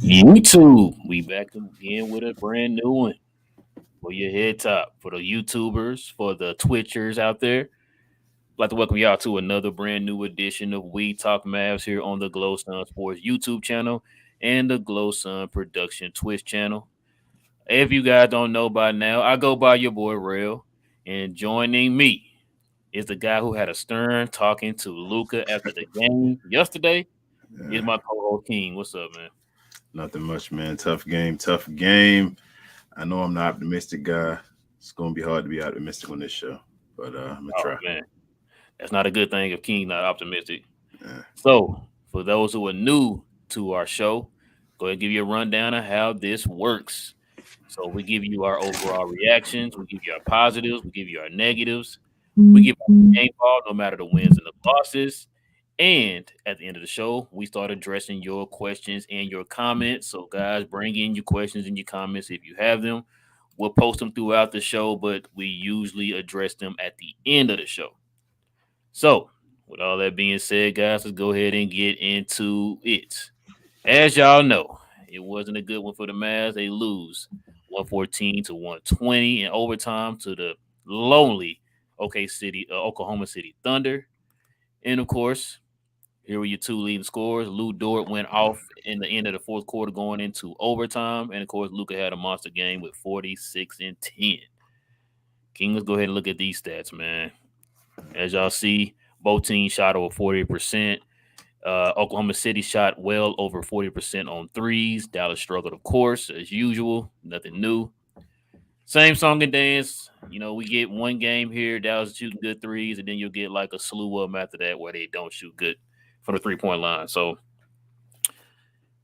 YouTube, we back again with a brand new one for your head top, for the YouTubers, for the Twitchers out there. I'd like to welcome y'all to another brand new edition of We Talk Mavs here on the Glow Sun Sports YouTube channel and the Glow Sun Production Twitch channel. If you guys don't know by now, I go by your boy Rail, and joining me is the guy who had a stern talking to Luca after the game yesterday. Is Yeah, my co-host King. What's up, man? nothing much, man. Tough game, tough game. I know I'm the optimistic guy. It's gonna be hard to be optimistic on this show, but I'm gonna Oh try. man. That's not a good thing if King's not optimistic. Yeah. So, for those who are new to our show, go ahead and give you a rundown of how this works. So, we give you our overall reactions, we give you our positives, we give you our negatives, we give our game ball no matter the wins and the losses. And at the end of the show, we start addressing your questions and your comments. So, guys, bring in your questions and your comments if you have them. We'll post them throughout the show, but we usually address them at the end of the show. So, with all that being said, guys, let's go ahead and get into it. As y'all know, it wasn't a good one for the Mavs. They lose 114 to 120 in overtime to the lonely Oklahoma City Thunder. And of course, here were your two leading scorers. Lou Dort went off in the end of the fourth quarter going into overtime. And of course, Luca had a monster game with 46 and 10. King, let's go ahead and look at these stats, man. As y'all see, both teams shot over 40%. Oklahoma City shot well over 40% on threes. Dallas struggled, of course, as usual. Nothing new. Same song and dance. You know, we get one game here, Dallas shooting good threes, and then you'll get like a slew of them after that where they don't shoot good from the 3 point line. So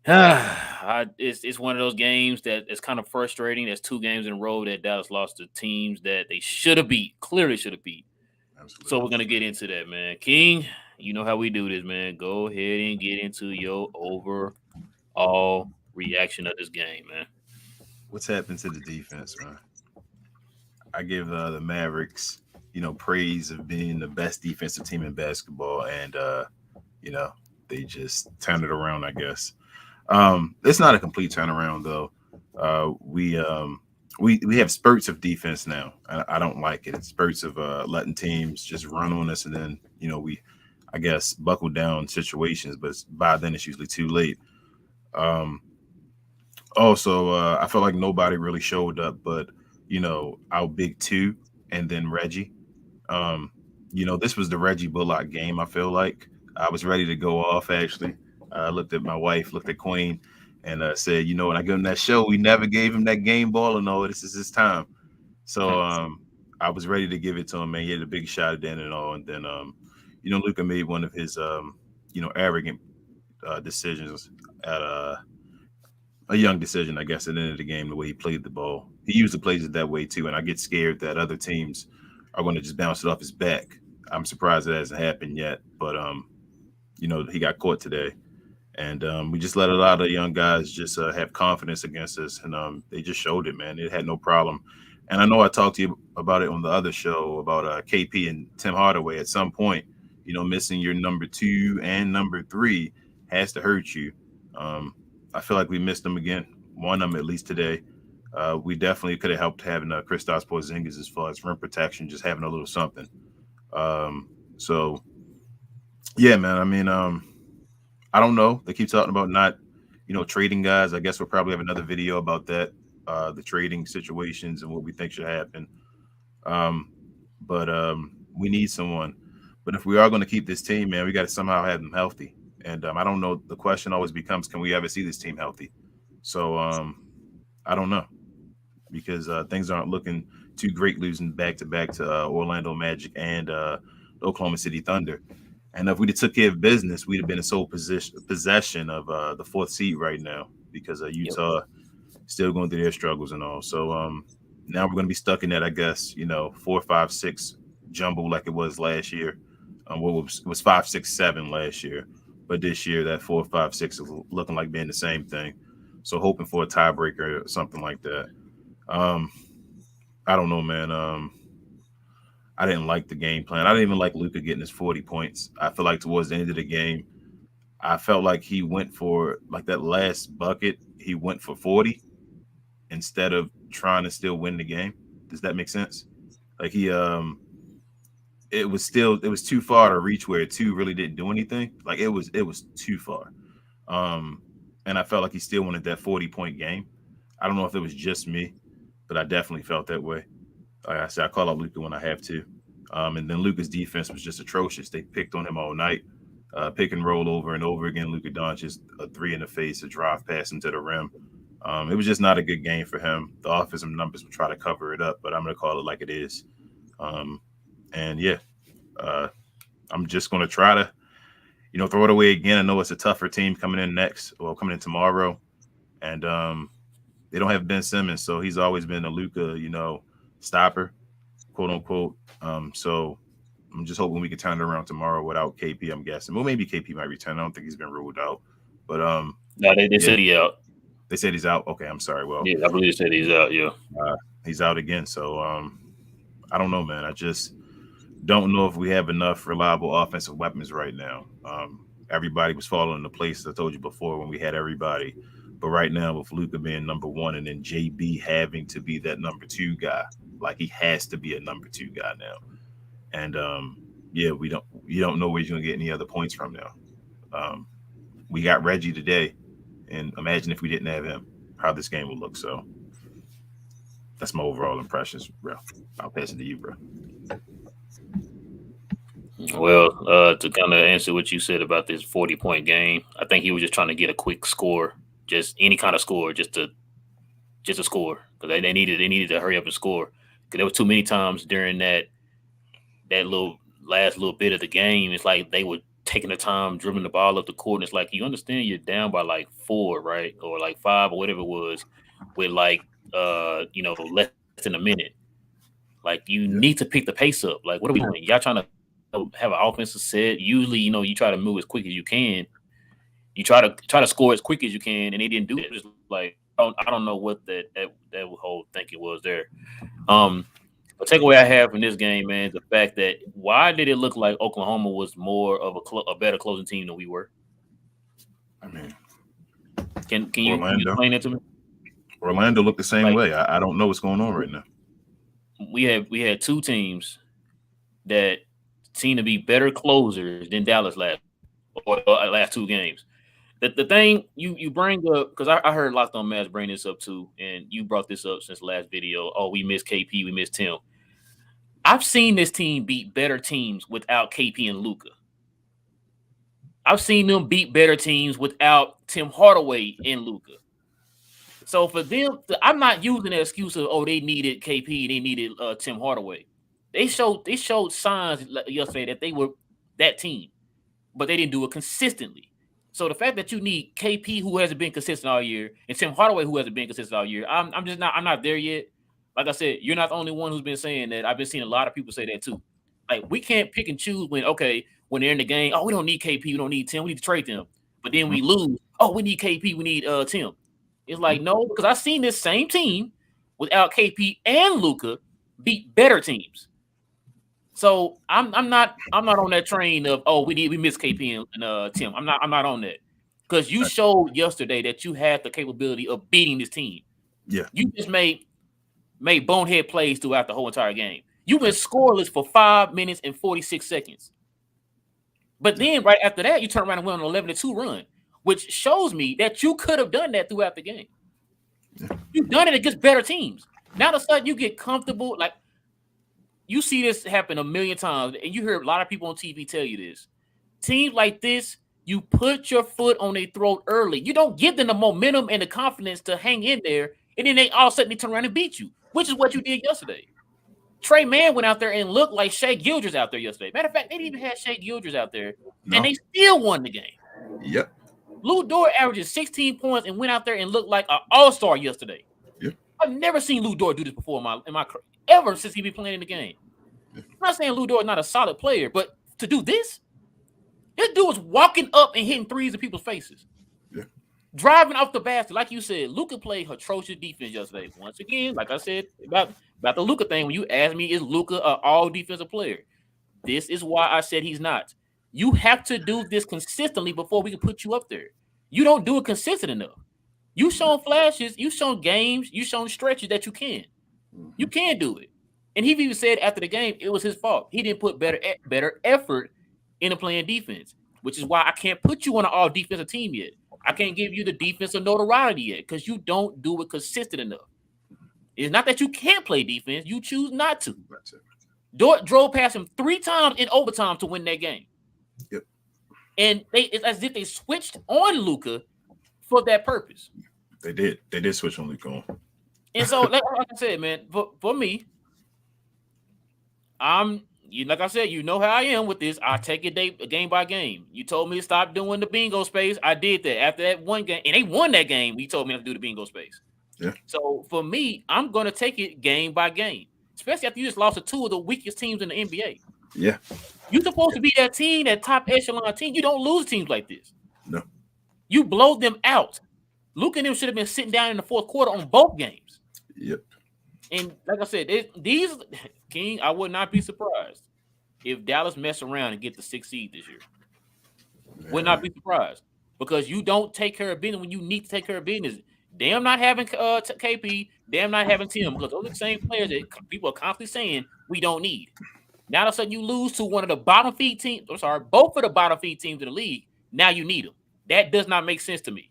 it's one of those games that is kind of frustrating. There's two games in a row that Dallas lost to teams that they should have beat, clearly should have beat. So we're Absolutely. gonna get into that, man. King, you know how we do this, man. Go ahead and get into your overall reaction of this game, man. What's happened to the defense, man? I give the Mavericks, praise of being the best defensive team in basketball, and you know, they just turned it around, I guess. It's not a complete turnaround though. We have spurts of defense now. I don't like it. It's spurts of letting teams just run on us, and then we, I guess, buckle down situations. But by then it's usually too late. Um, Also, I felt like nobody really showed up, but our big two, and then Reggie. Um, this was the Reggie Bullock game. I feel like I was ready to go off. Actually, I looked at my wife, looked at Queen, and said, when I give him that show, we never gave him that game ball, and all this is his time. So I was ready to give it to him, man. He had a big shot at the end and all, and then Luca made one of his arrogant decisions at a young decision, I guess, at the end of the game, the way he played the ball. He usually plays it that way too, and I get scared that other teams are going to just bounce it off his back. I'm surprised it hasn't happened yet, but he got caught today, and we just let a lot of young guys just have confidence against us, and they just showed it, man. It had no problem. And I know I talked to you about it on the other show about KP and Tim Hardaway at some point. Missing your number two and number three has to hurt you. Um, I feel like we missed them again. One of them at least today. We definitely could have helped having Kristaps Porzingis as far as rim protection, just having a little something. So yeah, man. I mean, I don't know. They keep talking about not, trading guys. I guess we'll probably have another video about that, the trading situations and what we think should happen. Um, but we need someone. But if we are going to keep this team, man, we got to somehow have them healthy. And I don't know. The question always becomes, can we ever see this team healthy? So I don't know because things aren't looking too great losing back to back to Orlando Magic and Oklahoma City Thunder. And if we'd have took care of business, we'd have been in sole possession of the fourth seed right now because Yep. Utah still going through their struggles and all. So now we're going to be stuck in that, I guess, 4, 5, 6 jumble like it was last year. What was 5, 6, 7 last year, but this year that 4, 5, 6 is looking like being the same thing. So hoping for a tiebreaker or something like that. Um, I don't know, man. I didn't like the game plan. I didn't even like Luca getting his 40 points. I feel like towards the end of the game, I felt like he went for like that last bucket. He went for 40 instead of trying to still win the game. Does that make sense? Like it was too far to reach where two really didn't do anything. Like it was too far. Um, and I felt like he still wanted that 40-point game. I don't know if it was just me, but I definitely felt that way. Like I said, I call out Luca when I have to. And then Luca's defense was just atrocious. They picked on him all night, pick and roll over and over again. Luca Doncic, a three in the face, a drive pass into the rim. It was just not a good game for him. The offensive numbers will try to cover it up, but I'm going to call it like it is. Um, and yeah, uh, I'm just going to try to, throw it away again. I know it's a tougher team coming in next, or coming in tomorrow, and they don't have Ben Simmons, so he's always been a Luca, stopper, quote unquote. So I'm just hoping we can turn it around tomorrow without KP. I'm guessing. Well, maybe KP might return. I don't think he's been ruled out, but No, they yeah, said he out. they said he's out. Okay, I'm sorry. Well, Yeah, I believe they said he's out. Yeah. he's out again. So I don't know, man. I just don't know if we have enough reliable offensive weapons right now. Everybody was falling into place. I told you before when we had everybody, but right now with Luca being number one and then JB having to be that number two guy, like he has to be a number two guy now. And yeah, you don't know where he's gonna get any other points from now. Um, we got Reggie today, and imagine if we didn't have him, how this game would look. So that's my overall impressions, bro. I'll pass it to you, bro. Well, to kind of answer what you said about this 40-point game, I think he was just trying to get a quick score, just any kind of score, just a score, because they needed to hurry up and score. Because there was too many times during that little last little bit of the game. It's like they were taking the time dribbling the ball up the court. And it's like you understand you're down by like four, right, or like five or whatever it was, with like less than a minute. Like you need Yeah. to pick the pace up. Like what are we doing? Y'all trying to have an offensive set. Usually, you try to move as quick as you can. You try to score as quick as you can, and they didn't do it. Just like I don't know what that whole thinking was there. Um, the takeaway I have from this game, man, is the fact that why did it look like Oklahoma was more of a better closing team than we were? I mean, Can you Orlando. explain that to me? Orlando looked the same Like way. I don't know what's going on right now. we had two teams that seem to be better closers than Dallas last two games. The thing you bring up, because I heard Locked On Mavs bring this up too, and you brought this up since the last video. Oh, we missed KP, we missed Tim. I've seen this team beat better teams without KP and Luca. I've seen them beat better teams without Tim Hardaway and Luca. So for them, I'm not using the excuse of they needed KP, they needed Tim Hardaway. They showed signs yesterday that they were that team, but they didn't do it consistently. So the fact that you need KP, who hasn't been consistent all year, and Tim Hardaway, who hasn't been consistent all year, I'm not there yet. Like I said, you're not the only one who's been saying that. I've been seeing a lot of people say that too. Like we can't pick and choose when they're in the game. Oh, we don't need KP, we don't need Tim, we need to trade them. But then we Mhm. lose. Oh, we need KP, we need Tim. It's like no, because I've seen this same team without KP and Luca beat better teams. So I'm not on that train of we miss KP and Tim. I'm not on that because you Uh, showed yesterday that you had the capability of beating this team. Yeah. You just made bonehead plays throughout the whole entire game. You went Yeah. scoreless for 5 minutes and 46 seconds. But Yeah. then right after that, you turn around and went on an 11-2 run, which shows me that you could have done that throughout the game. Yeah. You've done it against better teams. Now all of a sudden you get comfortable. Like you see this happen a million times, and you hear a lot of people on TV tell you this. Teams like this, you put your foot on their throat early. You don't give them the momentum and the confidence to hang in there, and then they all of a sudden they turn around and beat you, which is what you did yesterday. Trey Mann went out there and looked like Shea Gilders out there yesterday. Matter of fact, they didn't even have Shea Gilders out there, and No. they still won the game. Yep. Lou Dort averages 16 points and went out there and looked like an all-star yesterday. Yep. I've never seen Lou Dort do this before in my career, ever since he been playing in the game. Yeah. I'm not saying Lou Dort is not a solid player, but to do this dude was walking up and hitting threes in people's faces. Yeah. Driving off the basket. Like you said, Luka played atrocious defense yesterday. Once again, like I said about the Luka thing, when you asked me, is Luka an all defensive player? This is why I said he's not. You have to do this consistently before we can put you up there. You don't do it consistent enough. You shown flashes, you shown games, you shown stretches that you can. You Mhm. can do it. And he even said after the game it was his fault. He didn't put better effort into playing defense, which is why I can't put you on an all defensive team yet. I can't give you the defensive notoriety yet because you don't do it consistent enough. It's not that you can't play defense, you choose not to. That's it. Dort drove past him 3 times in overtime to win that game. Yep. And it's as if they switched on Luka for that purpose. They did. They did switch on Luke on. And so, like I said, man, for me, like I said, you know how I am with this. I take it game by game. You told me to stop doing the bingo space. I did that after that one game, and they won that game. We told me not to do the bingo space. Yeah. So for me, I'm gonna take it game by game, especially after you just lost to 2 of the weakest teams in the NBA. Yeah. You're supposed to be that team, that top echelon team. You don't lose teams like this. No. You blow them out. Luke and them should have been sitting down in the fourth quarter on both games. Yep. And like I said, these King, I would not be surprised if Dallas mess around and get the 6th seed this year. Would not be surprised because you don't take care of business when you need to take care of business. Damn, not having KP. Damn, not having Tim because those are the same players that people are constantly saying we don't need. Now all of a sudden you lose to one of the bottom feed teams. I'm sorry, both of the bottom feed teams in the league. Now you need them. That does not make sense to me.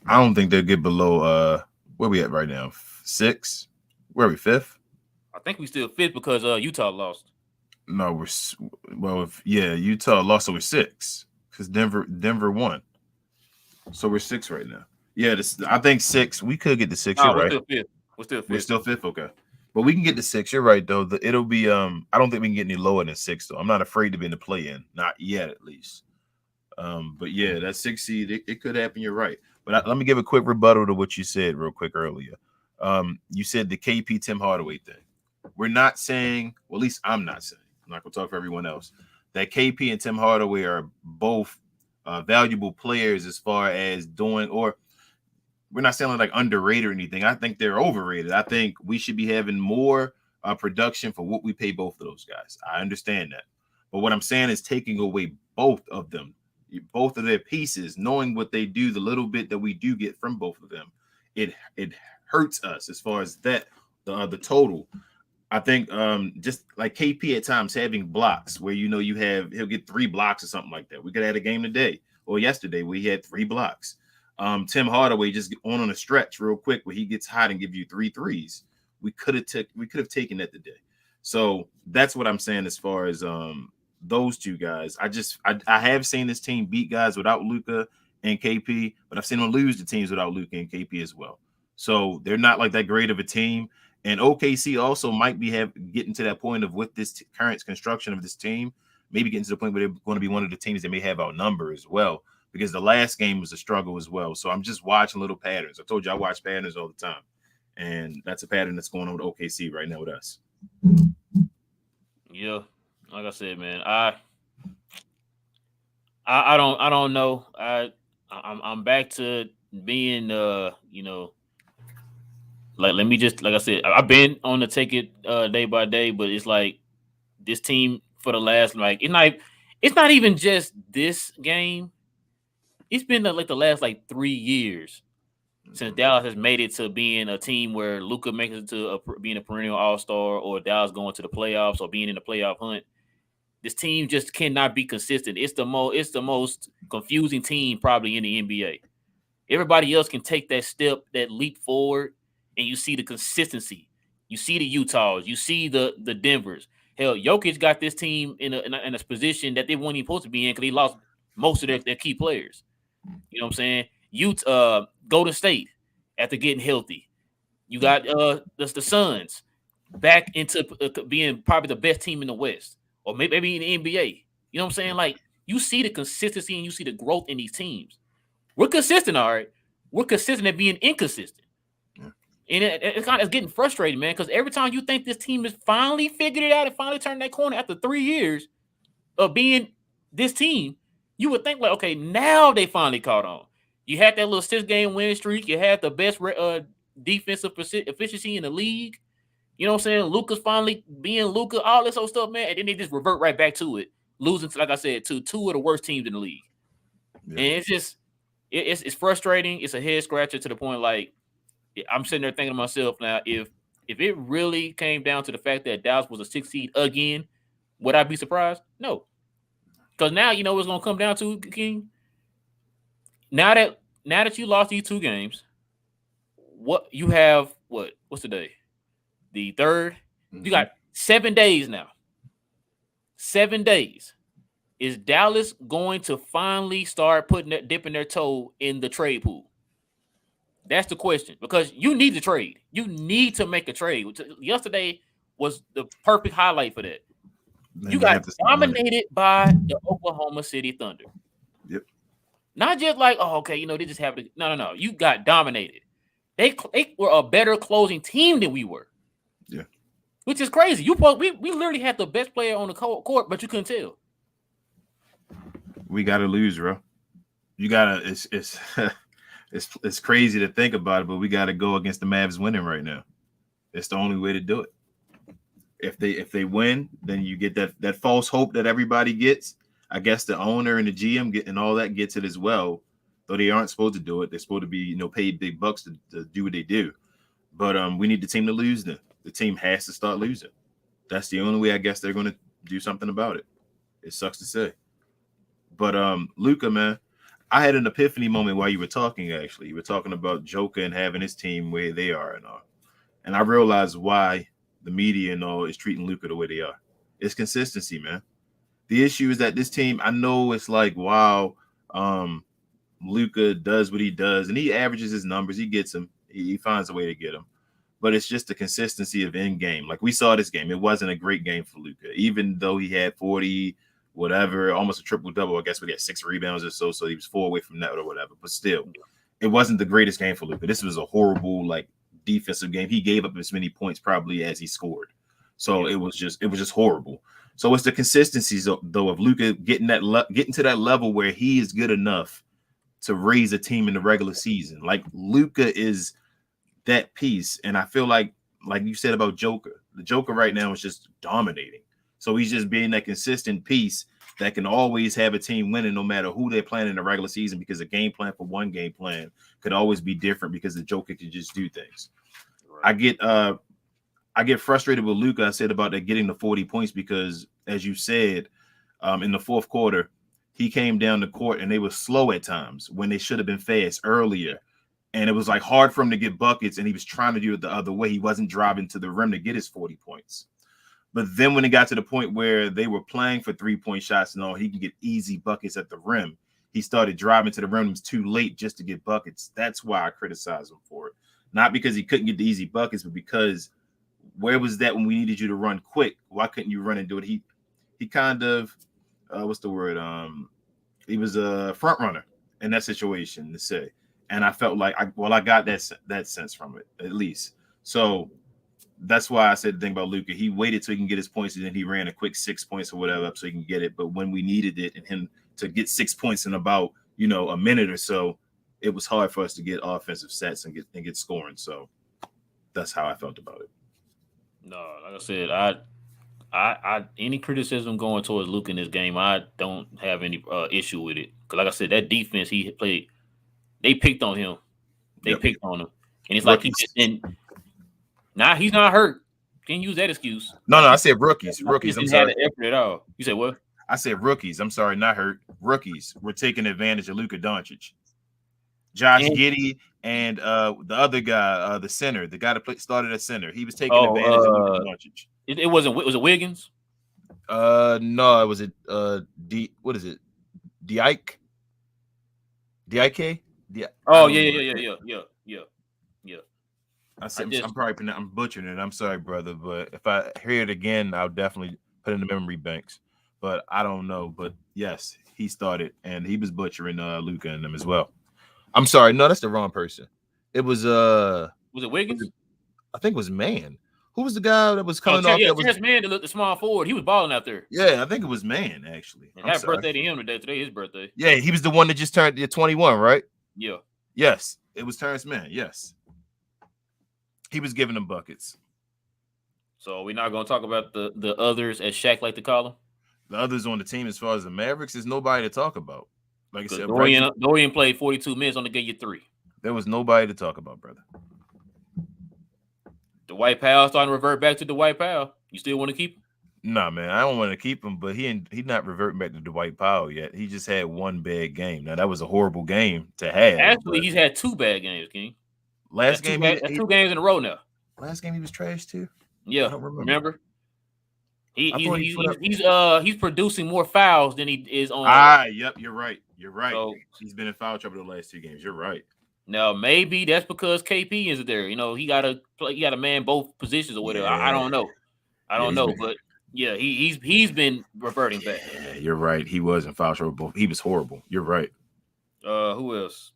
I don't think they'll get below where we at right now? 6? Where are we? 5th? I think we still 5th because Utah lost. No, Utah lost, so we're 6 because Denver won, so we're 6 right now. Yeah, I think 6. We could get to 6. You're right. Still 5th. We're still 5th. We're still 5th. Okay, but we can get to 6. You're right though. It'll be I don't think we can get any lower than 6 though. I'm not afraid to be in the play-in, not yet at least. But yeah, that 6 seed it could happen. You're right. But let me give a quick rebuttal to what you said real quick earlier. You said the KP Tim Hardaway thing. We're not saying, well, at least I'm not saying. I'm not going to talk for everyone else, that KP and Tim Hardaway are both valuable players as far as doing, or we're not saying like underrated or anything. I think they're overrated. I think we should be having more production for what we pay both of those guys. I understand that. But what I'm saying is taking away both of them, both of their pieces, knowing what they do, the little bit that we do get from both of them, it hurts us as far as that the total. I think just like KP at times having blocks where he'll get 3 blocks or something like that. We could have had a game today or yesterday where he had 3 blocks. Tim Hardaway just on a stretch real quick where he gets hot and give you 3 threes. We could have taken that today. So that's what I'm saying as far as those two guys. I have seen this team beat guys without Luka and KP, but I've seen them lose to teams without Luka and KP as well. So they're not like that great of a team. And OKC also might be getting to that point of with this current construction of this team, maybe getting to the point where they're going to be one of the teams that may have outnumbered as well, because the last game was a struggle as well. So I'm just watching little patterns. I told you I watch patterns all the time, and that's a pattern that's going on with OKC right now with us. Yeah, like I said, man, I don't know. I'm back to being like, let me just, like I said, I've been on the take it day by day, but it's like this team for the last, like, it's not even just this game. It's been like the last like 3 years since Dallas has made it to being a team where Luka makes it to being a perennial all-star, or Dallas going to the playoffs or being in the playoff hunt. This team just cannot be consistent. It's the most confusing team probably in the NBA. Everybody else can take that step, that leap forward, and you see the consistency. You see the Utahs. You see the Denvers. Hell, Jokic got this team in a position that they weren't even supposed to be in because he lost most of their key players. You know what I'm saying? Golden State after getting healthy. You got the Suns back into being probably the best team in the West, or maybe in the NBA. You know what I'm saying? Like, you see the consistency and you see the growth in these teams. We're consistent, all right. We're consistent at being inconsistent. And it's getting frustrating, man, because every time you think this team has finally figured it out and finally turned that corner after 3 years of being this team, you would think, like, okay, now they finally caught on. You had that little 6-game win streak. You had the best defensive efficiency in the league. You know what I'm saying? Luka's finally being Luka, all this old stuff, man. And then they just revert right back to it losing to, like I said, to two of the worst teams in the league. Yeah. And it's just it's frustrating. It's a head scratcher to the point like I'm sitting there thinking to myself now, if it really came down to the fact that Dallas was a 6 seed again, would I be surprised? No. Because now you know what's gonna come down to, King. Now that you lost these two games, what you have what's the day? The 3rd. Mm-hmm. You got 7 days now. 7 days. Is Dallas going to finally start dipping their toe in the trade pool? That's the question. Because you need to trade. You need to make a trade. Yesterday was the perfect highlight for that. Man, you got dominated by the Oklahoma City Thunder. Yep. Not just like, oh, okay, they just have to. No. You got dominated. They were a better closing team than we were. Yeah. Which is crazy. We literally had the best player on the court, but you couldn't tell. We gotta lose, bro. You gotta. It's crazy to think about it, but we gotta go against the Mavs winning right now. It's the only way to do it. If they win, then you get that false hope that everybody gets. I guess the owner and the GM and all that gets it as well, though they aren't supposed to do it. They're supposed to be paid big bucks to do what they do. But we need the team to lose. Then the team has to start losing. That's the only way I guess they're going to do something about it. It sucks to say. But Luka, man, I had an epiphany moment while you were talking. Actually, you were talking about Joker and having his team where they are and all, and I realized why the media and all is treating Luka the way they are. It's consistency, man. The issue is that this team, I know it's like, wow, Luka does what he does, and he averages his numbers. He gets them. He finds a way to get them. But it's just the consistency of in game. Like we saw this game, it wasn't a great game for Luka, even though he had 40, whatever, almost a triple double. I guess we got 6 rebounds or so, so he was 4 away from that or whatever. But still, it wasn't the greatest game for Luka. This was a horrible defensive game. He gave up as many points probably as he scored. So it was just horrible. So it's the consistencies though of Luka getting to that level where he is good enough to raise a team in the regular season. Like Luka is that piece, and I feel like you said about Joker, the Joker right now is just dominating. So he's just being that consistent piece that can always have a team winning no matter who they're playing in the regular season, because a game plan for one game plan could always be different because the Joker can just do things. Right. I get frustrated with Luka. I said about that getting the 40 points because, as you said, in the fourth quarter, he came down the court and they were slow at times when they should have been fast earlier. And it was like hard for him to get buckets, and he was trying to do it the other way. He wasn't driving to the rim to get his 40 points. But then when it got to the point where they were playing for 3-point shots and all, he can get easy buckets at the rim. He started driving to the rim. It was too late just to get buckets. That's why I criticize him for it. Not because he couldn't get the easy buckets, but because where was that when we needed you to run quick? Why couldn't you run and do it? He kind of, what's the word? He was a front runner in that situation, to say. And I felt like, I got that sense from it, at least. So that's why I said the thing about Luka. He waited till he can get his points, and then he ran a quick 6 points or whatever up so he can get it. But when we needed it and him to get 6 points in about, a minute or so, it was hard for us to get offensive sets and get scoring. So that's how I felt about it. No, like I said, I any criticism going towards Luka in this game, I don't have any issue with it. Because like I said, that defense he played, they picked on him. They picked on him. And it's like he just didn't. Nah, he's not hurt. Can't use that excuse. No, I said rookies. Rookies. I'm sorry. Had effort at all. You said what? I said rookies. I'm sorry, not hurt. Rookies. We're taking advantage of Luka Doncic. Josh Giddey and the other guy, the center, the guy that started at center. He was taking advantage of Luka Doncic. It wasn't. Was it Wiggins? No, it was what is it? Dike? Dike? Oh yeah. I'm butchering it. I'm sorry, brother, but if I hear it again, I'll definitely put it in the memory banks. But I don't know. But yes, he started, and he was butchering Luka and them as well. I'm sorry, no, that's the wrong person. It was Was it Wiggins? I think it was Mann. Who was the guy that was coming off? Yeah, Terrence Mann to look the small forward. He was balling out there. Yeah, I think it was Mann actually. Happy birthday to him today. Today his birthday. Yeah, he was the one that just turned 21, right? Yeah. Yes, it was Terrence Mann. Yes. He was giving them buckets. So we're not going to talk about the others, as Shaq like to call them? the others on the team, as far as the Mavericks, is nobody to talk about. Like I Because said, Dorian played 42 minutes, only gave you 3. there was nobody to talk about, brother. Dwight Powell starting to revert back to Dwight Powell. You still want to keep him? Nah, man, I don't want to keep him, but he not reverting back to Dwight Powell yet. He just had one bad game. Now that was a horrible game to have. Actually, he's had 2 bad games, King. Last game, that's 2 games in a row now. Last game he was trash too. Yeah, I don't remember? He's producing more fouls than he is on. Yep, you're right. So, he's been in foul trouble the last 2 games. You're right. Now maybe that's because KP isn't there. You know, he got to man both positions or whatever. Yeah. I don't know. But yeah, he's been reverting back. Yeah, you're right. He was in foul trouble. He was horrible. You're right. Who else?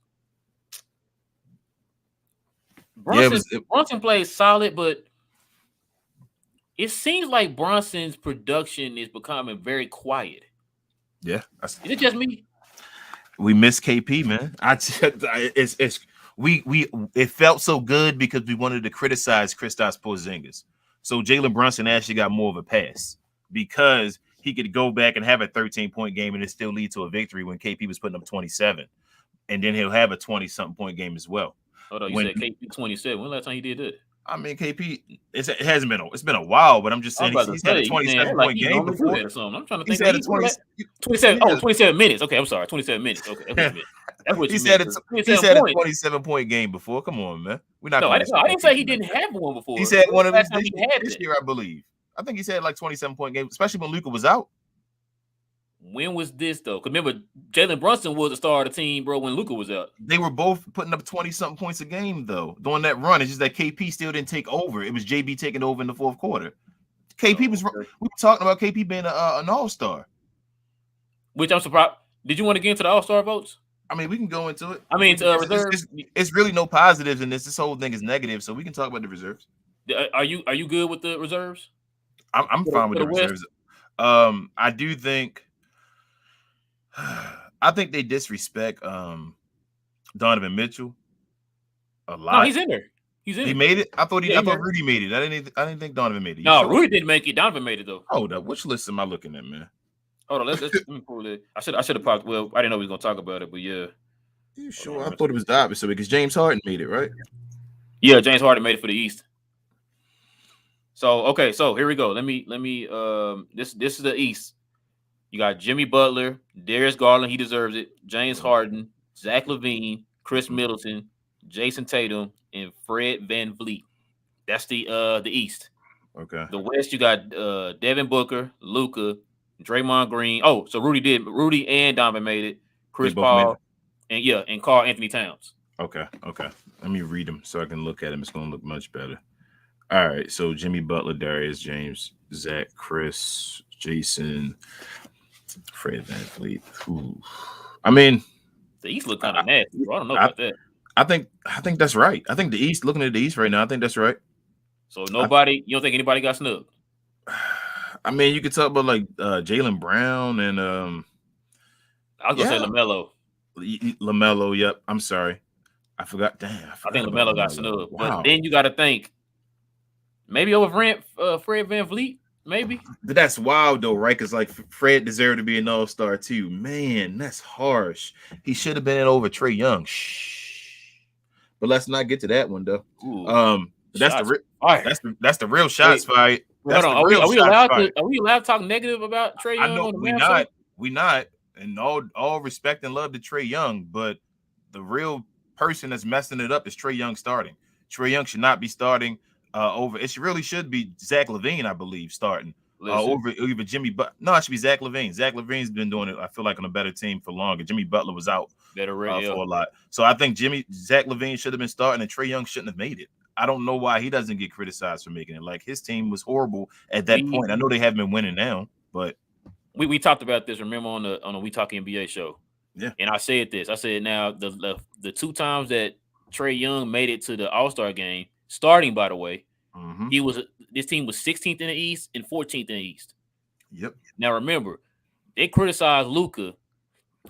Brunson plays solid, but it seems like Brunson's production is becoming very quiet. Yeah, is it just me? We miss KP, man. It felt so good because we wanted to criticize Kristaps Porzingis. So Jalen Brunson actually got more of a pass because he could go back and have a 13-point game and it still lead to a victory when KP was putting up 27, and then he'll have a 20-something point game as well. Hold on, you said KP 27. When last time he did that? I mean, KP, it's been a while, but I'm just saying he's had a 27-point game before. Or something. I'm trying to think. He's had a 27 minutes. Okay, I'm sorry, 27 minutes. Okay, that's what he's had a 27-point game before. Come on, man. We're not. I didn't say he didn't have one before. He's had one of these this year, I believe. I think he's had like 27-point games, especially when Luka was out. When was this though? Because remember, Jalen Brunson was the star of the team, bro, when Luka was out. They were both putting up 20-something points a game though during that run. It's just that KP still didn't take over. It was JB taking over in the fourth quarter. KP was. We were talking about KP being an all-star. Which I'm surprised. Did you want to get into the all-star votes? I mean, we can go into it. I mean, reserves. It's really no positives in this. This whole thing is negative, so we can talk about the reserves. Are you good with the reserves? I'm fine with the reserves. I do think. I think they disrespect Donovan Mitchell a lot. No, he's in there. He made it. I thought Rudy made it. I didn't think Donovan made it. No, Rudy didn't make it. Donovan made it though. Hold up. Which list am I looking at, man? Hold on. Let me pull it. I should have popped. Well, I didn't know we was gonna talk about it, but yeah. You sure? I thought it was the opposite because James Harden made it, right? Yeah, James Harden made it for the East. So okay, so here we go. Let me. This is the East. You got Jimmy Butler, Darius Garland, he deserves it. James Harden, Zach LaVine, Chris Middleton, Jason Tatum, and Fred VanVleet. That's the East. Okay. The West, you got Devin Booker, Luka, Draymond Green. Oh, so Rudy and Donovan made it. Chris Paul, and Karl Anthony Towns. Okay. Let me read them so I can look at them. It's going to look much better. All right. So Jimmy Butler, Darius, James, Zach, Chris, Jason, Fred VanVleet. Ooh. I mean, the East look kind of nasty. Bro. I don't know about that. I think that's right. I think the East, looking at the East right now, I think that's right. So nobody, you don't think anybody got snubbed? I mean, you could talk about like Jaylen Brown and I was gonna say LaMelo. LaMelo, yep. I'm sorry, I forgot. Damn, I think LaMelo got snubbed. Wow. But then you got to think maybe over Fred VanVleet. Maybe. That's wild though, right? Because like Fred deserved to be an all-star too. Man, that's harsh. He should have been in over Trae Young. Shh. But let's not get to that one though. Ooh, that's the real shots fight. Hold on. Are we allowed to talk negative about Trae Young? I know we not. And all respect and love to Trae Young, but the real person that's messing it up is Trae Young starting. Trae Young should not be starting. It really should be Zach LaVine, I believe, starting over Jimmy Butler. No, it should be Zach LaVine. Zach LaVine's been doing it, I feel like, on a better team for longer. Jimmy Butler was out for a lot. So I think Zach LaVine should have been starting, and Trae Young shouldn't have made it. I don't know why he doesn't get criticized for making it. Like, his team was horrible at that point. I know they haven't been winning now, but we talked about this, remember, on the We Talk NBA show. Yeah. And I said this. I said, now the 2 times that Trae Young made it to the All-Star game, starting, by the way, this team was 16th in the East and 14th in the East. Yep. Now remember, they criticized Luka,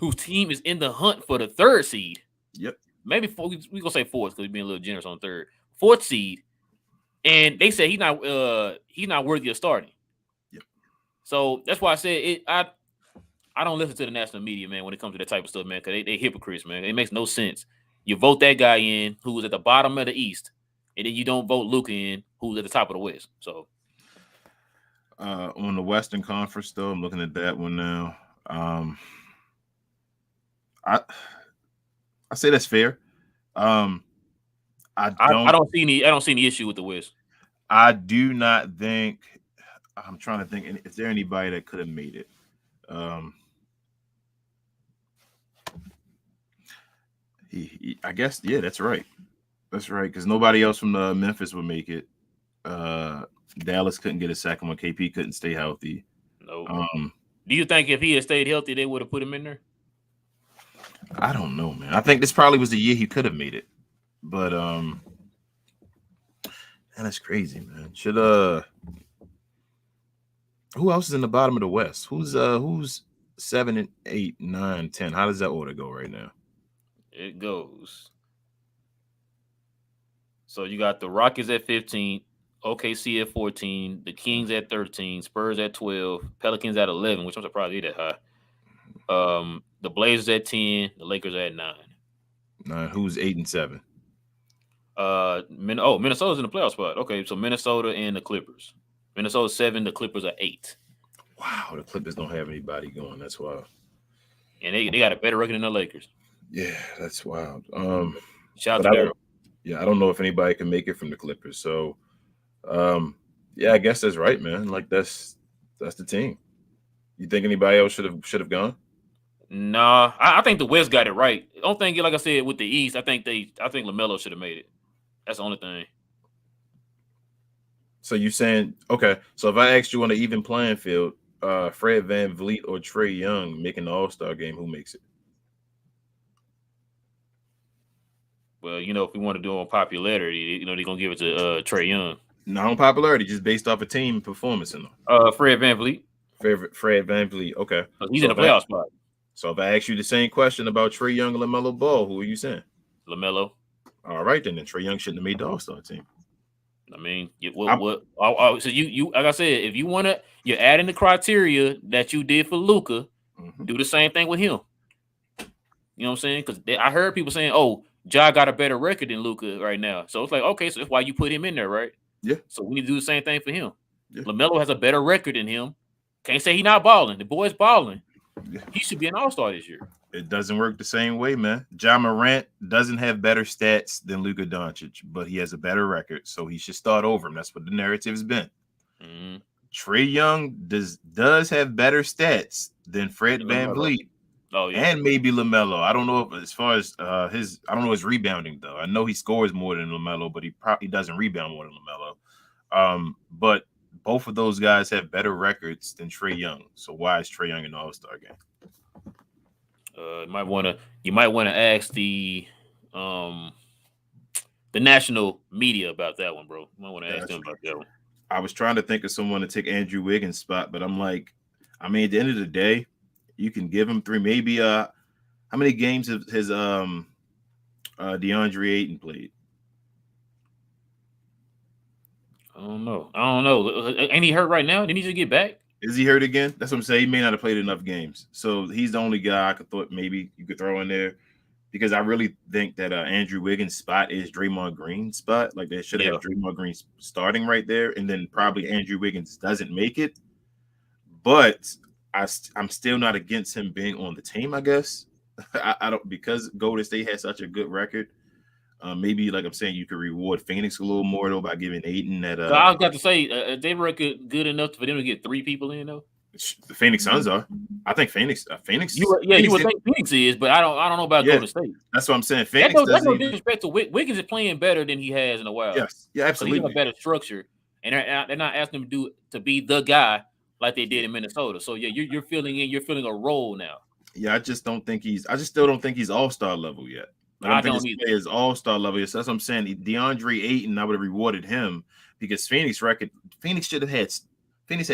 whose team is in the hunt for the 3rd seed. Yep. Maybe we gonna say 4th because we're being a little generous on 3rd. 4th seed, and they said he's not worthy of starting. Yep. So that's why I said it. I don't listen to the national media, man, when it comes to that type of stuff, man, because they hypocrites, man. It makes no sense. You vote that guy in who's at the bottom of the East, and then you don't vote Luka in who's at the top of the West. So On the Western Conference, though, I'm looking at that one now. I I say that's fair. Um, I don't see any issue with the West. I do not think. I'm trying to think. Is there anybody that could have made it? I guess, yeah, that's right. That's right, because nobody else from Memphis would make it. Dallas couldn't get a second one. KP couldn't stay healthy. No. Do you think if he had stayed healthy, they would have put him in there? I don't know, man. I think this probably was the year he could have made it. But man, that's crazy, man. Who else is in the bottom of the West? Who's 7 and 8, 9, 10? How does that order go right now? It goes. So you got the Rockets at 15, OKC at 14, the Kings at 13, Spurs at 12, Pelicans at 11, which I'm surprised they're that high. The Blazers at 10, the Lakers at 9. Who's 8 and 7? Minnesota's in the playoff spot. Okay, so Minnesota and the Clippers. Minnesota 7, the Clippers are 8. Wow, the Clippers don't have anybody going. That's wild. And they got a better record than the Lakers. Yeah, that's wild. Shout out to Daryl. Yeah, I don't know if anybody can make it from the Clippers. So, yeah, I guess that's right, man. Like that's the team. You think anybody else should have gone? Nah, I think the West got it right. I don't think, like I said, with the East, I think LaMelo should have made it. That's the only thing. So you saying, okay, so if I asked you on an even playing field, Fred VanVleet or Trae Young making the All-Star game, who makes it? Well, if we want to do it on popularity, they're gonna give it to Trae Young. Not on popularity, just based off a team performance in them. Fred VanVleet. Fred VanVleet, okay. He's in the playoff spot. So if I ask you the same question about Trae Young and LaMelo Ball, who are you saying? LaMelo. All right, then Trae Young shouldn't have made the All-Star team. I mean, so you like I said, if you want to, you're adding the criteria that you did for Luka, do the same thing with him. You know what I'm saying? Because I heard people saying, "Oh, Ja got a better record than Luka right now," so it's like, okay, so that's why you put him in there, right? Yeah. So we need to do the same thing for him. Yeah. LaMelo has a better record than him. Can't say he's not balling. The boy's balling. Yeah. He should be an All-Star this year. It doesn't work the same way, man. Ja Morant doesn't have better stats than Luka Doncic, but he has a better record, so he should start over him. That's what the narrative's been. Mm-hmm. Trae Young does have better stats than Fred VanVleet. Oh, yeah. And maybe LaMelo. I don't know if, as far as I don't know his rebounding though. I know he scores more than LaMelo, but he probably doesn't rebound more than LaMelo. But both of those guys have better records than Trae Young. So why is Trae Young in the All-Star game? You might want to ask the national media about that one, bro. You might want to ask them about that one. I was trying to think of someone to take Andrew Wiggins' spot, but I'm like, I mean, at the end of the day, you can give him 3. Maybe how many games has DeAndre Ayton played? I don't know. Ain't he hurt right now? Didn't he just get back? Is he hurt again? That's what I'm saying. He may not have played enough games. So he's the only guy I thought maybe you could throw in there, because I really think that Andrew Wiggins' spot is Draymond Green's spot. Like they should have Draymond Green starting right there, and then probably Andrew Wiggins doesn't make it. But I'm still not against him being on the team, I guess. I don't, because Golden State has such a good record. Maybe, like I'm saying, you could reward Phoenix a little more though by giving Ayton that. So I was got to say, they record good enough for them to get 3 people in though. The Phoenix Suns are. I think Phoenix. You would think Phoenix is, but I don't know about Golden State. That's what I'm saying. Phoenix. That's no disrespect to Wiggins is playing better than he has in a while. Yes, yeah, absolutely. So he's a better structure, and they're not asking him to be the guy like they did in Minnesota. So yeah, you're filling a role now. Yeah, I just still don't think he's All-Star level yet. I don't think his All-Star level yet. So that's what I'm saying. DeAndre Ayton, I would have rewarded him because Phoenix had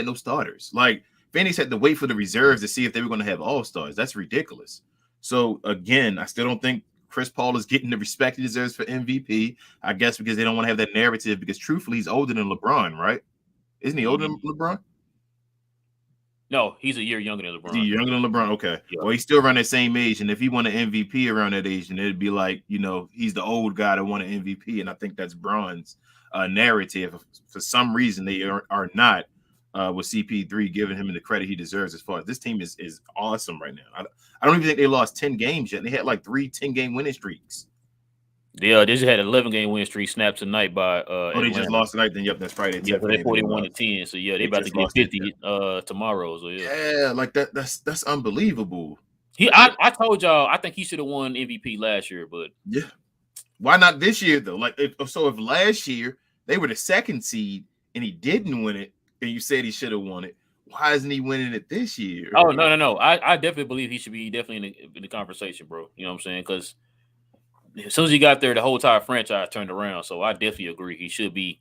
no starters. Like Phoenix had to wait for the reserves to see if they were going to have All-Stars. That's ridiculous. So again, I still don't think Chris Paul is getting the respect he deserves for MVP. I guess because they don't want to have that narrative, because truthfully, he's older than LeBron, right? Isn't he older than LeBron? No, he's a year younger than Is he LeBron. younger than LeBron? Okay. Yeah. Well, he's still around that same age. And if he won an MVP around that age, then it'd be like, he's the old guy that won an MVP. And I think that's Bron's narrative. For some reason, they are not with CP3 giving him the credit he deserves as far as this team is awesome right now. I don't even think they lost 10 games yet. They had like 3 10-game winning streaks. Yeah, they just had an 11-game win streak snapped tonight by Oh, they just Atlanta. lost tonight. Then, yep, that's Friday. Yeah, 10th so they game they 41 to lost. 10. So yeah, they They about to just get lost it. 50 tomorrow. So Yeah, like that's unbelievable. I told y'all I think he should have won MVP last year, but yeah. Why not this year though? Like if last year they were the 2nd seed and he didn't win it, and you said he should have won it, why isn't he winning it this year? Oh no. I definitely believe he should be definitely in the conversation, bro. You know what I'm saying? Because as soon as he got there, the whole entire franchise turned around. So I definitely agree. He should be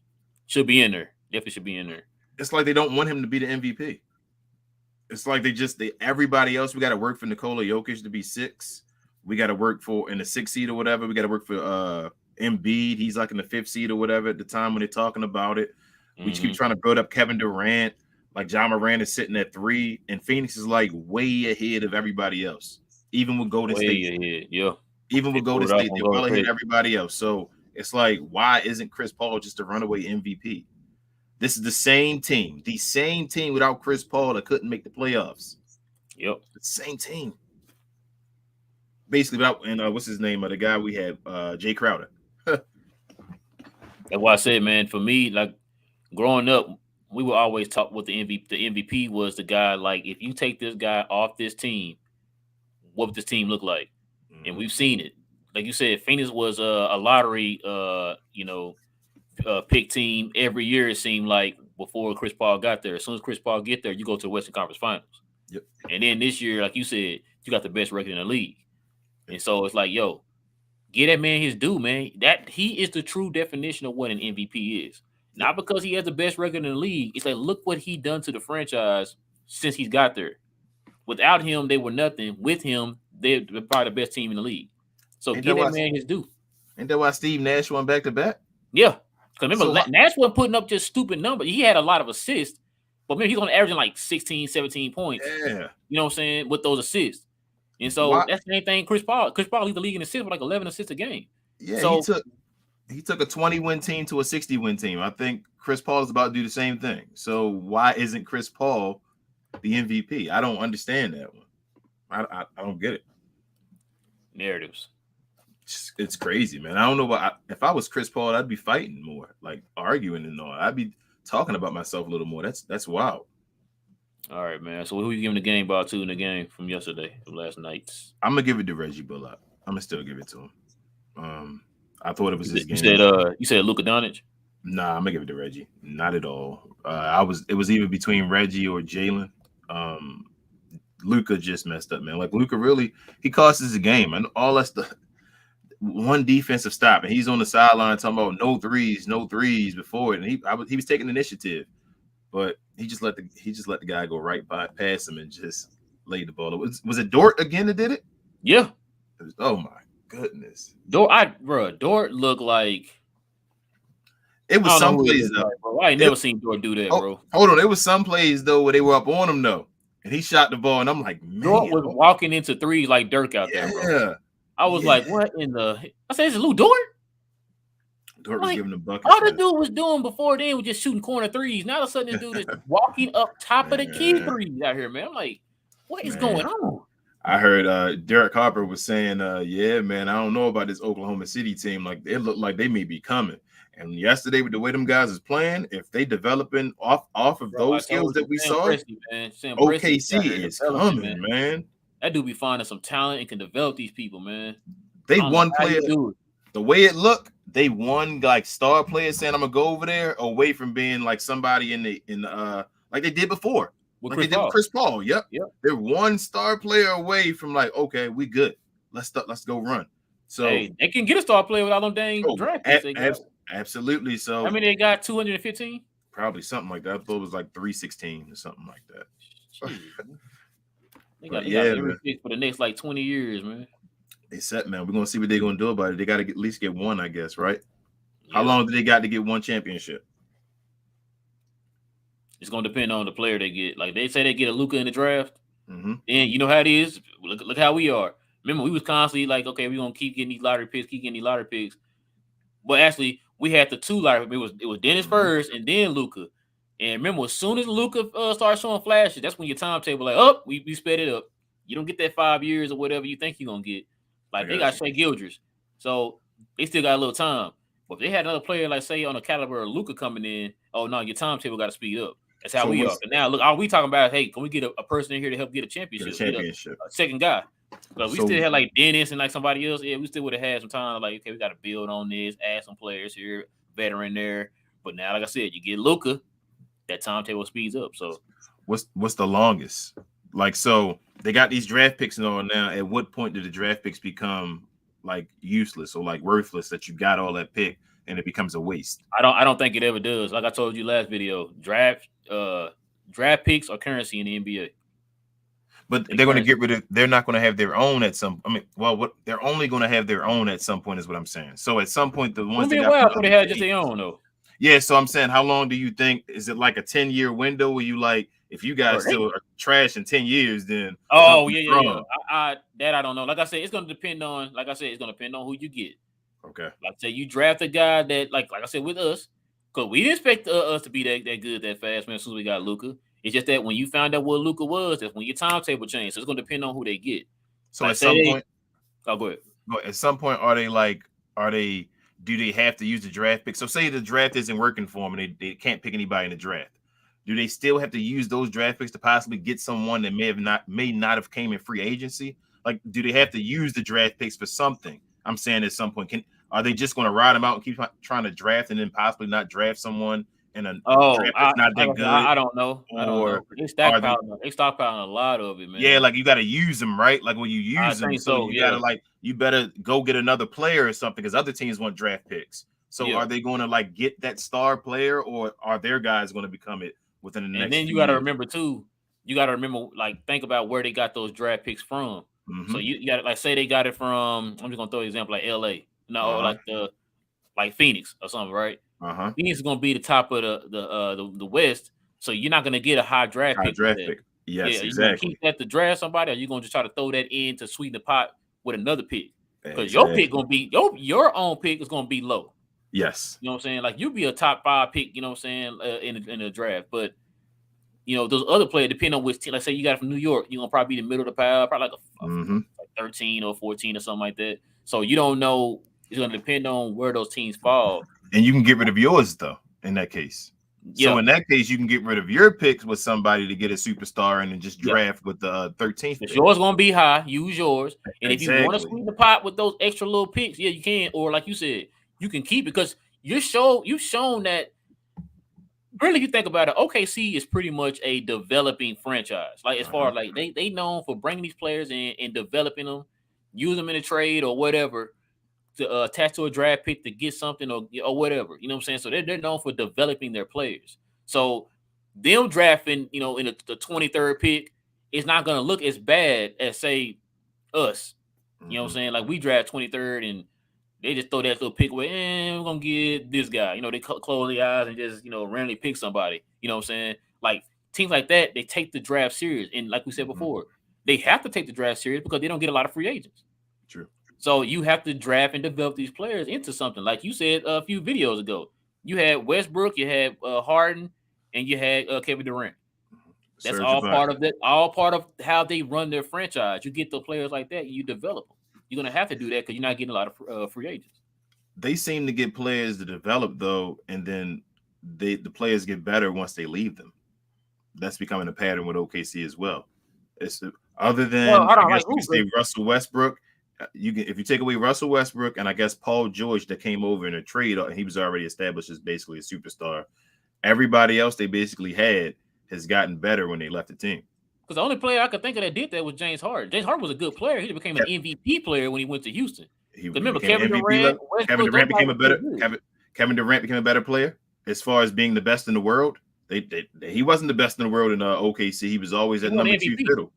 in there. Definitely should be in there. It's like they don't want him to be the MVP. It's like everybody else. We got to work for Nikola Jokic to be 6. We got to work for in the 6th seed or whatever. We got to work for Embiid. He's like in the 5th seed or whatever at the time when they're talking about it. We just keep trying to build up Kevin Durant. Like John Moran is sitting at 3, and Phoenix is like way ahead of everybody else. Even with Golden State. Ahead. Yeah. Even with Golden State, they're well ahead of everybody else. So it's like, why isn't Chris Paul just a runaway MVP? This is the same team without Chris Paul that couldn't make the playoffs. Yep. The same team. Basically, what's his name? The guy we had, Jay Crowder. That's why I said, man, for me, like growing up, we would always talk with the MVP. The MVP was the guy, like, if you take this guy off this team, what would this team look like? And we've seen it. Like you said, Phoenix was a lottery, pick team every year. It seemed like before Chris Paul got there. As soon as Chris Paul get there, you go to the Western Conference Finals. Yep. And then this year, like you said, you got the best record in the league. Yep. And so it's like, yo, get that man his due, man. That he is the true definition of what an MVP is. Not because he has the best record in the league. It's like, look what he done to the franchise since he's got there. Without him, they were nothing. With him, they're probably the best team in the league. So get that man his due. Ain't that why Steve Nash won back-to-back? Yeah. Because remember, Nash wasn't putting up just stupid numbers. He had a lot of assists, but maybe he's only averaging like 16, 17 points. Yeah. You know what I'm saying? With those assists. And so that's the same thing Chris Paul. Chris Paul leads the league in assists with like 11 assists a game. Yeah, so he took a 20-win team to a 60-win team. I think Chris Paul is about to do the same thing. So why isn't Chris Paul the MVP? I don't understand that one. I don't get it. Narratives. It's crazy, man. I don't know what if I was Chris Paul, I'd be fighting more, like arguing and all. I'd be talking about myself a little more. That's wild. All right, man. So who you giving the game ball to in the game from yesterday, from last night? I'm gonna give it to Reggie Bullock. I'm gonna still give it to him. I thought it was his game. You said Luka Doncic? Nah, I'm gonna give it to Reggie. Not at all. It was either between Reggie or Jalen. Luka just messed up, man. Like Luka really, he cost us the game, and all that's the one defensive stop, and he's on the sideline talking about no threes before it, and he was taking initiative, but he just let the guy go right by past him and just laid the ball. Was it Dort again that did it? Yeah. Oh my goodness. Dort looked like it was some plays though. Like, I ain't never seen Dort do that, bro. Hold on, there was some plays though where they were up on him though, and he shot the ball, and I'm like, man, Dort was walking into threes like Dirk out there, bro. I was like, what in the? I said, is it Lou Dort? Dort was giving the bucket. All the dude was doing before then was just shooting corner threes. Now all of a sudden, this dude is walking up top of the key threes out here, man. I'm like, what is going on? I heard Derek Harper was saying, yeah, man, I don't know about this Oklahoma City team. Like, it looked like they may be coming. And yesterday, with the way them guys is playing, if they developing off of those skills that we saw, OKC is coming, man. That dude be finding some talent and can develop these people, man. They won player. The way it looked, they won like star players saying I'm gonna go over there away from being like somebody in the like they did before. Like they did with Chris Paul. Yep. They're one star player away from like, okay, we good. Let's go run. So they can get a star player without them dang draft picks. Absolutely. So I mean, they got 215. Probably something like that. I thought it was like 316 or something like that. They got every pick for the next like 20 years, man. They set, man. We're gonna see what they're gonna do about it. They got to at least get one, I guess, right? Yeah. How long do they got to get one championship? It's gonna depend on the player they get. Like they say they get a Luka in the draft, Mm-hmm. and you know how it is. Look how we are. Remember, we was constantly like, okay, we're gonna keep getting these lottery picks, keep getting these lottery picks. But actually, we had the two lottery. It was Dennis Mm-hmm. first, and then Luka. And remember, as soon as Luka started showing flashes, that's when your timetable like, oh, we sped it up. You don't get that 5 years or whatever you think you're gonna get. I Like they got got you. Shea Gilders, so they still got a little time. But if they had another player like say on the caliber of Luka coming in, oh no, your timetable got to speed up. That's how So we are. what's But now look, all we talking about is hey, can we get a person in here to help get a the championship, get a championship? second guy? Because we still So had like Dennis and like somebody else. Yeah, we still would have had some time. Like, okay, we got to build on this, add some players here, veteran there. But now, like I said, you get Luka, that timetable speeds up. So what's the longest? Like, so they got these draft picks and all now. At what point did the draft picks become like useless or like worthless that you got all that pick and it becomes a waste? I don't think it ever does. Like I told you last video, draft picks are currency in the NBA. But They they're going to currency. get rid of. They're not going to have their own at some. I mean, well, what they're only going to have their own at some point is what I'm saying. So at some point, the It's ones gonna they be a got from while the before they other had just teams. their own though. Yeah, so I'm saying, how long do you think? Is it like a 10-year window where you like, if you Or guys they, still are trash in 10 years, then oh something's yeah. wrong. I don't know. Like I said, it's gonna depend on. Like I said, it's gonna depend on who you get. Okay. Like say you draft a guy that like I said with us, because we didn't expect us to be that good that fast, man. As soon as we got Luca, it's just that when you found out what Luca was, that's when your timetable changed. So it's gonna depend on who they get. So Like at say some they, point, oh go ahead. at some point, are they like, are they? Do they have to use the draft pick? So say the draft isn't working for them and they can't pick anybody in the draft. Do they still have to use those draft picks to possibly get someone that may not have came in free agency? Like, do they have to use the draft picks for something? I'm saying at some point, are they just going to ride them out and keep trying to draft and then possibly not draft someone in a Oh, draft that's not like that I said, good? I don't know. I don't Or know. They are they? stockpiling. They stockpiling a lot of it, Yeah, man. like you got to use them, right? Like when you I use them, think so so. you got to Yeah. like you better go get another player or something because other teams want draft picks. So Yeah. are they going to like get that star player, or are their guys going to become it within the And next then you few got to years? remember too. You got to remember, like, think about where they got those draft picks from. So Mm-hmm. you got to like say they got it from. I'm just gonna throw an example like L.A. No, Uh-huh. like Phoenix or something, right? Uh-huh. Phoenix is gonna be the top of the West, so you're not gonna get a high draft High pick with draft that. pick. Yeah, Yes, are you gonna exactly. keep that to draft somebody, or you gonna just try to throw that in to sweeten the pot with another pick? Because your pick Exactly. gonna be your own pick is gonna be low. Yes. You know what I'm saying? Like you'll be a top 5 pick. You know what I'm saying in the draft, but those other players depending on which team. Like say you got it from New York, you're gonna probably be the middle of the pile, probably like Mm-hmm. like 13 or 14 or something like that. So you don't know. It's gonna depend on where those teams fall. And you can get rid of yours though in that case. So Yeah, in that case, you can get rid of your picks with somebody to get a superstar and then just yeah. draft with the 13th If pick. yours gonna be high, use yours. And if you want to Exactly. sweeten the pot with those extra little picks, yeah, you can. Or like you said, you can keep it because you've shown that really, if you think about it, OKC is pretty much a developing franchise. Like as far Uh-huh. as like they known for bringing these players in and developing them, use them in a trade or whatever to attach to a draft pick to get something or whatever. You know what I'm saying? So they're known for developing their players. So them drafting, in the 23rd pick, it's not gonna look as bad as say us. You know what I'm Mm-hmm. saying? Like we draft 23rd and they just throw that little pick away. We're gonna get this guy. They close their eyes and just randomly pick somebody. You know what I'm saying? Like teams like that, they take the draft serious. And like we said Mm-hmm. before, they have to take the draft serious because they don't get a lot of free agents. True. So you have to draft and develop these players into something. Like you said a few videos ago, you had Westbrook, you had Harden, and you had Kevin Durant. That's Serge all part Ibaka. of that. All part of how they run their franchise. You get the players like that, you develop them. You're gonna have to do that because you're not getting a lot of free agents. They seem to get players to develop though, and then the players get better once they leave them. That's becoming a pattern with OKC as well. It's other Well, than hold I on, guess like you who? could say Russell Westbrook. You can if you take away Russell Westbrook and I guess Paul George that came over in a trade, he was already established as basically a superstar. Everybody else they basically had has gotten better when they left the team. Because the only player I could think of that did that was James Harden. James Harden was a good player. He became an MVP player when he went to Houston. He Because remember, became Kevin MVP Durant, level. Kevin Westbrook, those Durant guys became were a still better good. Kevin Durant became a better player as far as being the best in the world. He wasn't the best in the world in OKC. He was always He at won number 2 MVP. fiddle.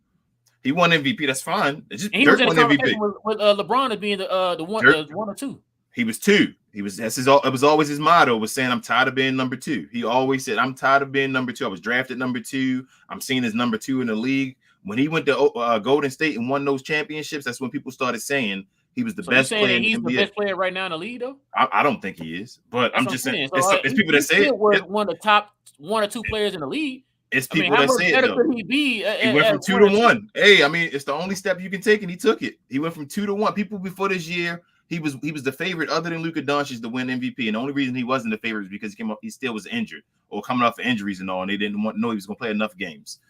He won MVP. That's fine. It's just And he was Dirk in the won MVP. conversation with LeBron as being the one Dirk or two. He was 2. It was always his motto, was saying, I'm tired of being number 2. He always said, I'm tired of being number 2. I was drafted number 2. I'm seen as number 2 in the league. When he went to Golden State and won those championships, that's when people started saying he was the So you best saying player that in the he's the NBA. best player right now in the league, though? I don't think he is, but That's I'm what just saying, saying. So it's people that say he it. was one of the top 1 or 2 players in the league. It's I mean, people how that much say it, better though. could he be? He went from 2 to 1. Hey, I mean, it's the only step you can take, and he took it. He went from 2 to 1. People before this year, he was the favorite, other than Luka Doncic, to win MVP. And the only reason he wasn't the favorite is because he still was injured or coming off of injuries and all, and they didn't know he was going to play enough games.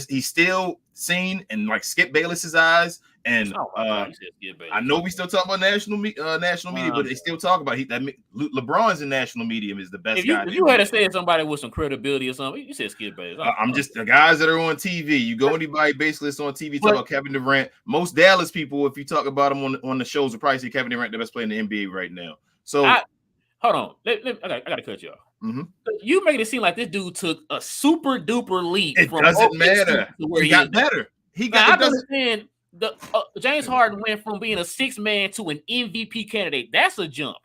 He's still seen in like Skip Bayless's eyes, and I know we still talk about national media, but they still talk about LeBron's in national media is the best guy. If you had to say somebody with some credibility or something, you said Skip Bayless. I'm just the guys that are on TV. You go anybody basically that's on TV talk about Kevin Durant. Most Dallas people, if you talk about them on the shows, will probably say Kevin Durant the best player in the NBA right now. So hold on, I got to cut you off. Mm-hmm. You made it seem like this dude took a super duper leap. It doesn't matter. He got better. I understand. James Harden went from being a 6th man to an MVP candidate. That's a jump.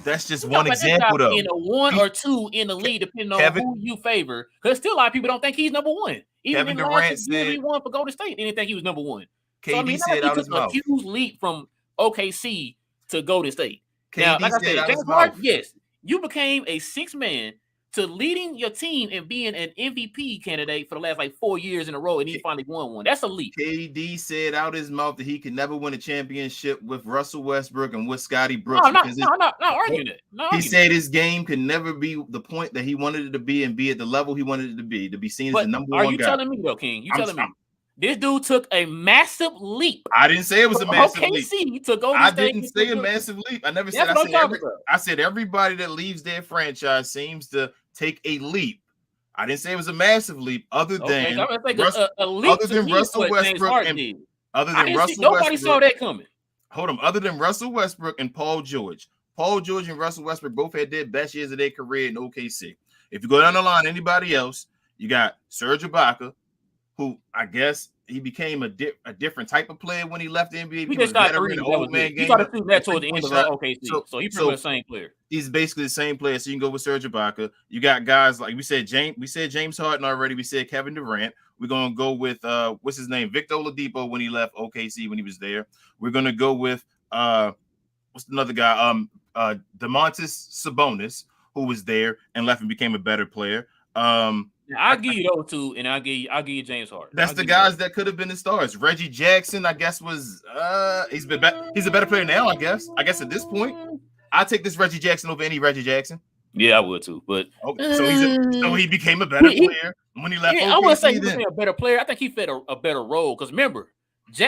That's just one example, though. In a 1 or 2 in the league, depending on who you favor. Because still a lot of people don't think he's number 1. Even Kevin Durant said he won for Golden State, they didn't think he was number 1. KD said out his mouth. He took a huge leap from OKC to Golden State. Now, like I said, James Harden, yes, you became a 6th man to leading your team and being an MVP candidate for the last 4 years in a row, and he finally won one. That's a leap. KD said out his mouth that he could never win a championship with Russell Westbrook and with Scotty Brooks. No, not arguing that. He said his game could never be the point that he wanted it to be and be at the level he wanted it to be seen as the number 1 guy. Are you telling me, though, King? Telling me this dude took a massive leap? I didn't say it was a massive leap. To Golden I State didn't say a massive leap. I never said. I said everybody that leaves their franchise seems to take a leap. I didn't say it was a massive leap, other than a leap other than Russell Westbrook and nobody saw that coming. Hold on, other than Russell Westbrook and Paul George. Paul George and Russell Westbrook both had their best years of their career in OKC. If you go down the line, anybody else, you got Serge Ibaka, who I guess he became a different type of player when he left the NBA. He just started the old man game. He started shooting that toward the end of OKC. So he's pretty much the same player. He's basically the same player. So you can go with Serge Ibaka. You got guys like we said James Harden already. We said Kevin Durant. We're gonna go with what's his name? Victor Oladipo when he left OKC when he was there. We're gonna go with what's another guy? Domantas Sabonis, who was there and left and became a better player. I'll give you those two, and I'll give you James Harden. That's the guys that could have been the stars. Reggie Jackson, I guess, was he's a better player now. I guess at this point, I take this Reggie Jackson over any Reggie Jackson. Yeah, I would too. But so he became a better player when he left. I wouldn't say he became a better player. I think he fit a better role. Because remember,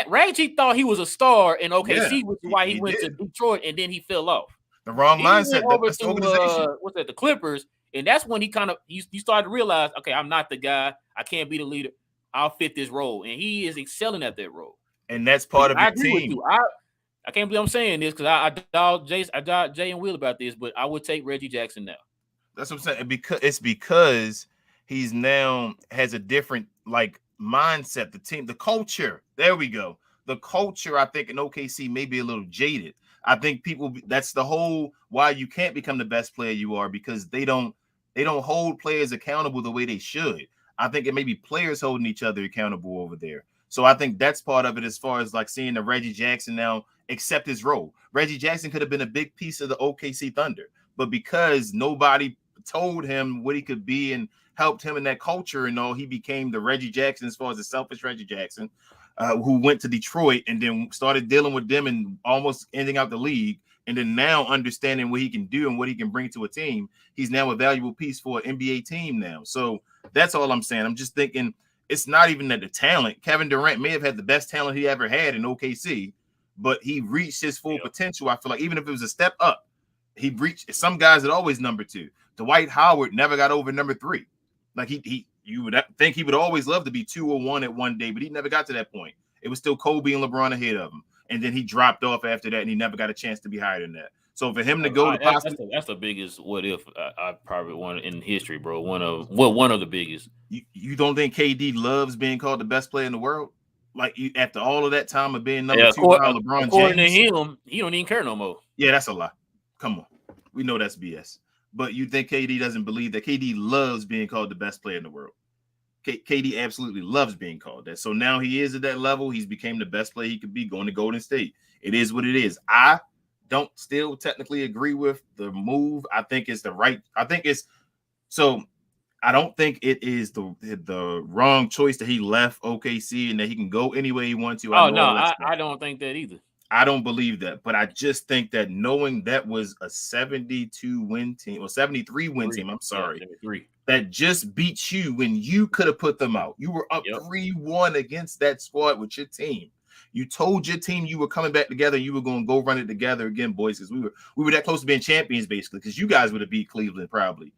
Reggie thought he was a star in OKC, which is why he went to Detroit, and then he fell off. The wrong mindset. The Clippers. And that's when he you started to realize, okay, I'm not the guy. I can't be the leader. I'll fit this role. And he is excelling at that role. And that's part of the team. I can't believe I'm saying this because I dogged Jay and Will about this, but I would take Reggie Jackson now. That's what I'm saying. Because he's now has a different mindset. The team, the culture. There we go. The culture, I think, in OKC may be a little jaded. I think that's the whole why you can't become the best player you are, because they don't hold players accountable the way they should. I think it may be players holding each other accountable over there. So I think that's part of it, as far as seeing the Reggie Jackson now accept his role. Reggie Jackson could have been a big piece of the OKC Thunder, but because nobody told him what he could be and helped him in that culture and all, he became the Reggie Jackson, as far as the selfish Reggie Jackson, who went to Detroit and then started dealing with them and almost ending out the league. And then now understanding what he can do and what he can bring to a team, he's now a valuable piece for an NBA team now. So that's all I'm saying. I'm just thinking it's not even that the talent. Kevin Durant may have had the best talent he ever had in OKC, but he reached his full potential. I feel like even if it was a step up, he reached some guys that always number 2. Dwight Howard never got over number 3. You would think he would always love to be 2 or 1 at one day, but he never got to that point. It was still Kobe and LeBron ahead of him. And then he dropped off after that, and he never got a chance to be higher than that. So for him to go to possibly, that's the biggest what if I probably won in history, bro. One of the biggest. You don't think KD loves being called the best player in the world? After all of that time of being number 2 behind LeBron James? According to him, he don't even care no more. Yeah, that's a lie. Come on, we know that's BS. But you think KD doesn't believe that? KD loves being called the best player in the world. KD absolutely loves being called that. So now he is at that level. He's became the best player he could be going to Golden State. It is what it is. I don't still technically agree with the move. I think it's the right. I think it's so. I don't think it is the wrong choice that he left OKC and that he can go anywhere he wants to. I Oh know no, all that stuff. I don't think that either. I don't believe that, but I just think that knowing that was a 72 win team or 73 win team, I'm sorry, 73. That just beat you when you could have put them out. You were up 3-1 against that squad with your team. You told your team you were coming back together. You were going to go run it together again, boys, because we were that close to being champions, basically, because you guys would have beat Cleveland probably.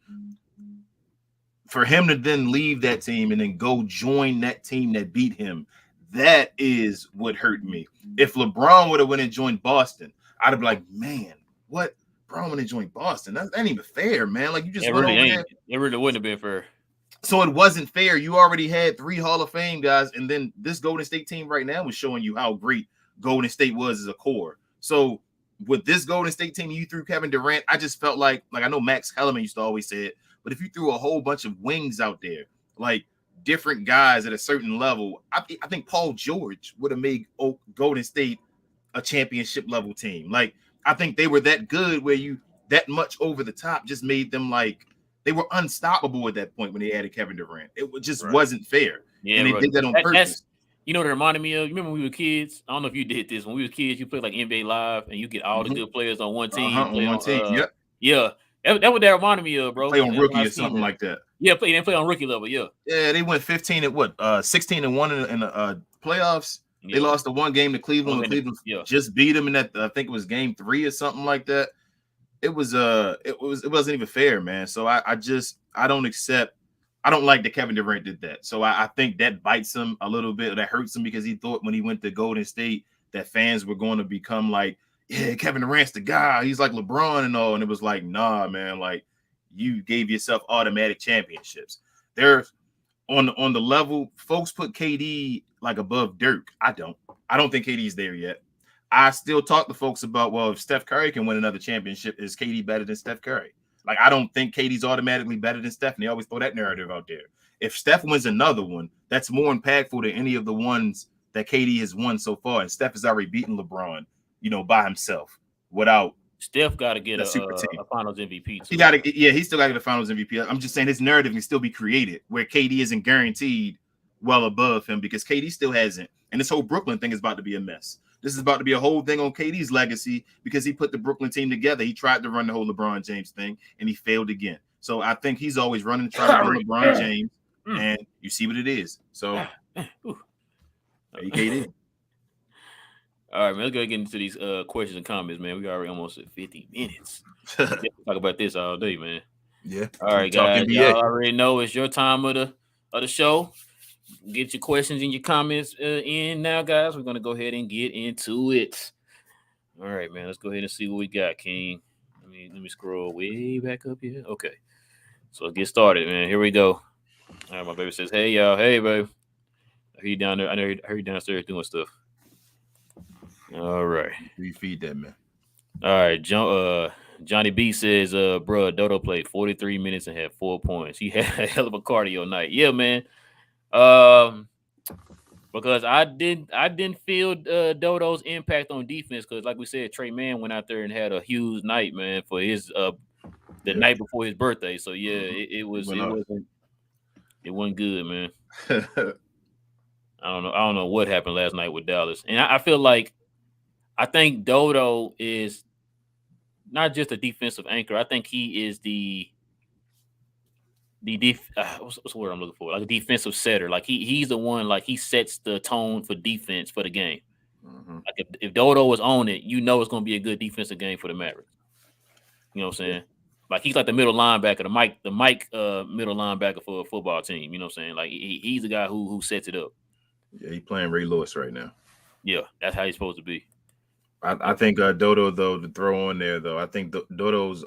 For him to then leave that team and then go join that team that beat him, that is what hurt me. If LeBron would have went and joined Boston, I'd have been like, man, what? LeBron went and joined Boston. That ain't even fair, man. Like, you just went over there. It really wouldn't have been fair. So it wasn't fair. You already had 3 Hall of Fame guys, and then this Golden State team right now was showing you how great Golden State was as a core. So with this Golden State team, you threw Kevin Durant. I just felt like I know Max Kellerman used to always say it, but if you threw a whole bunch of wings out there, like different guys at a certain level, I think Paul George would have made Golden State a championship level team. Like, I think they were that good where you that much over the top just made them like they were unstoppable at that point when they added Kevin Durant. It just wasn't fair. Yeah, and they did that on purpose. You know what it reminded me of? You remember when we were kids? I don't know if you did this. When we were kids, you played like NBA Live and you get all the good players on one team. On one team. Yep. Yeah. That what that reminded me of, bro. Play on rookie or something like that. Yeah, they play on rookie level, yeah. Yeah, they went 15 at 16-1 in the playoffs. Yeah. They lost the one game to Cleveland. Cleveland just beat them in that. I think it was game 3 or something like that. It wasn't even fair, man. So I don't accept. I don't like that Kevin Durant did that. So I think that bites him a little bit. That hurts him because he thought when he went to Golden State that fans were going to become like, yeah, Kevin Durant's the guy. He's like LeBron and all. And it was like, nah, man. Like, you gave yourself automatic championships. There's on the level, folks put KD like above Dirk. I don't think KD's there yet. I still talk to folks about, well, if Steph Curry can win another championship, is KD better than Steph Curry? Like, I don't think KD's automatically better than Steph. And they always throw that narrative out there. If Steph wins another one, that's more impactful than any of the ones that KD has won so far. And Steph has already beaten LeBron, by himself without. Steph got to get a Finals MVP too. He still got to get a Finals MVP. I'm just saying his narrative can still be created where KD isn't guaranteed well above him because KD still hasn't. And this whole Brooklyn thing is about to be a mess. This is about to be a whole thing on KD's legacy because he put the Brooklyn team together. He tried to run the whole LeBron James thing and he failed again. So I think he's always trying to run LeBron James, and you see what it is. So KD. All right, man, let's go get into these questions and comments, man. We already almost at 50 minutes. Talk about this all day, man. Yeah. All right, guys. Y'all already know it's your time of the show. Get your questions and your comments in now, guys. We're going to go ahead and get into it. All right, man. Let's go ahead and see what we got, King. Let me scroll way back up here. Okay. So let's get started, man. Here we go. All right, my baby says, hey, y'all. Hey, babe. I hear you down there. I heard you downstairs doing stuff. All right. You feed that, man. All right. Johnny B says, bro, Dodo played 43 minutes and had 4 points. He had a hell of a cardio night. Yeah, man. Because I didn't feel Dodo's impact on defense because, like we said, Trey Mann went out there and had a huge night, man, for his night before his birthday. So yeah, it wasn't good, man. I don't know what happened last night with Dallas, and I feel like I think Dodo is not just a defensive anchor. I think he is what's the word I'm looking for? Like a defensive setter. Like he's the one. Like he sets the tone for defense for the game. Mm-hmm. Like if Dodo is on it, it's going to be a good defensive game for the Mavericks. You know what I'm saying? Like he's like the middle linebacker, the Mike middle linebacker for a football team. You know what I'm saying? Like he's the guy who sets it up. Yeah, he's playing Ray Lewis right now. Yeah, that's how he's supposed to be. I think Dodo, though, to throw on there, though, I think Dodo's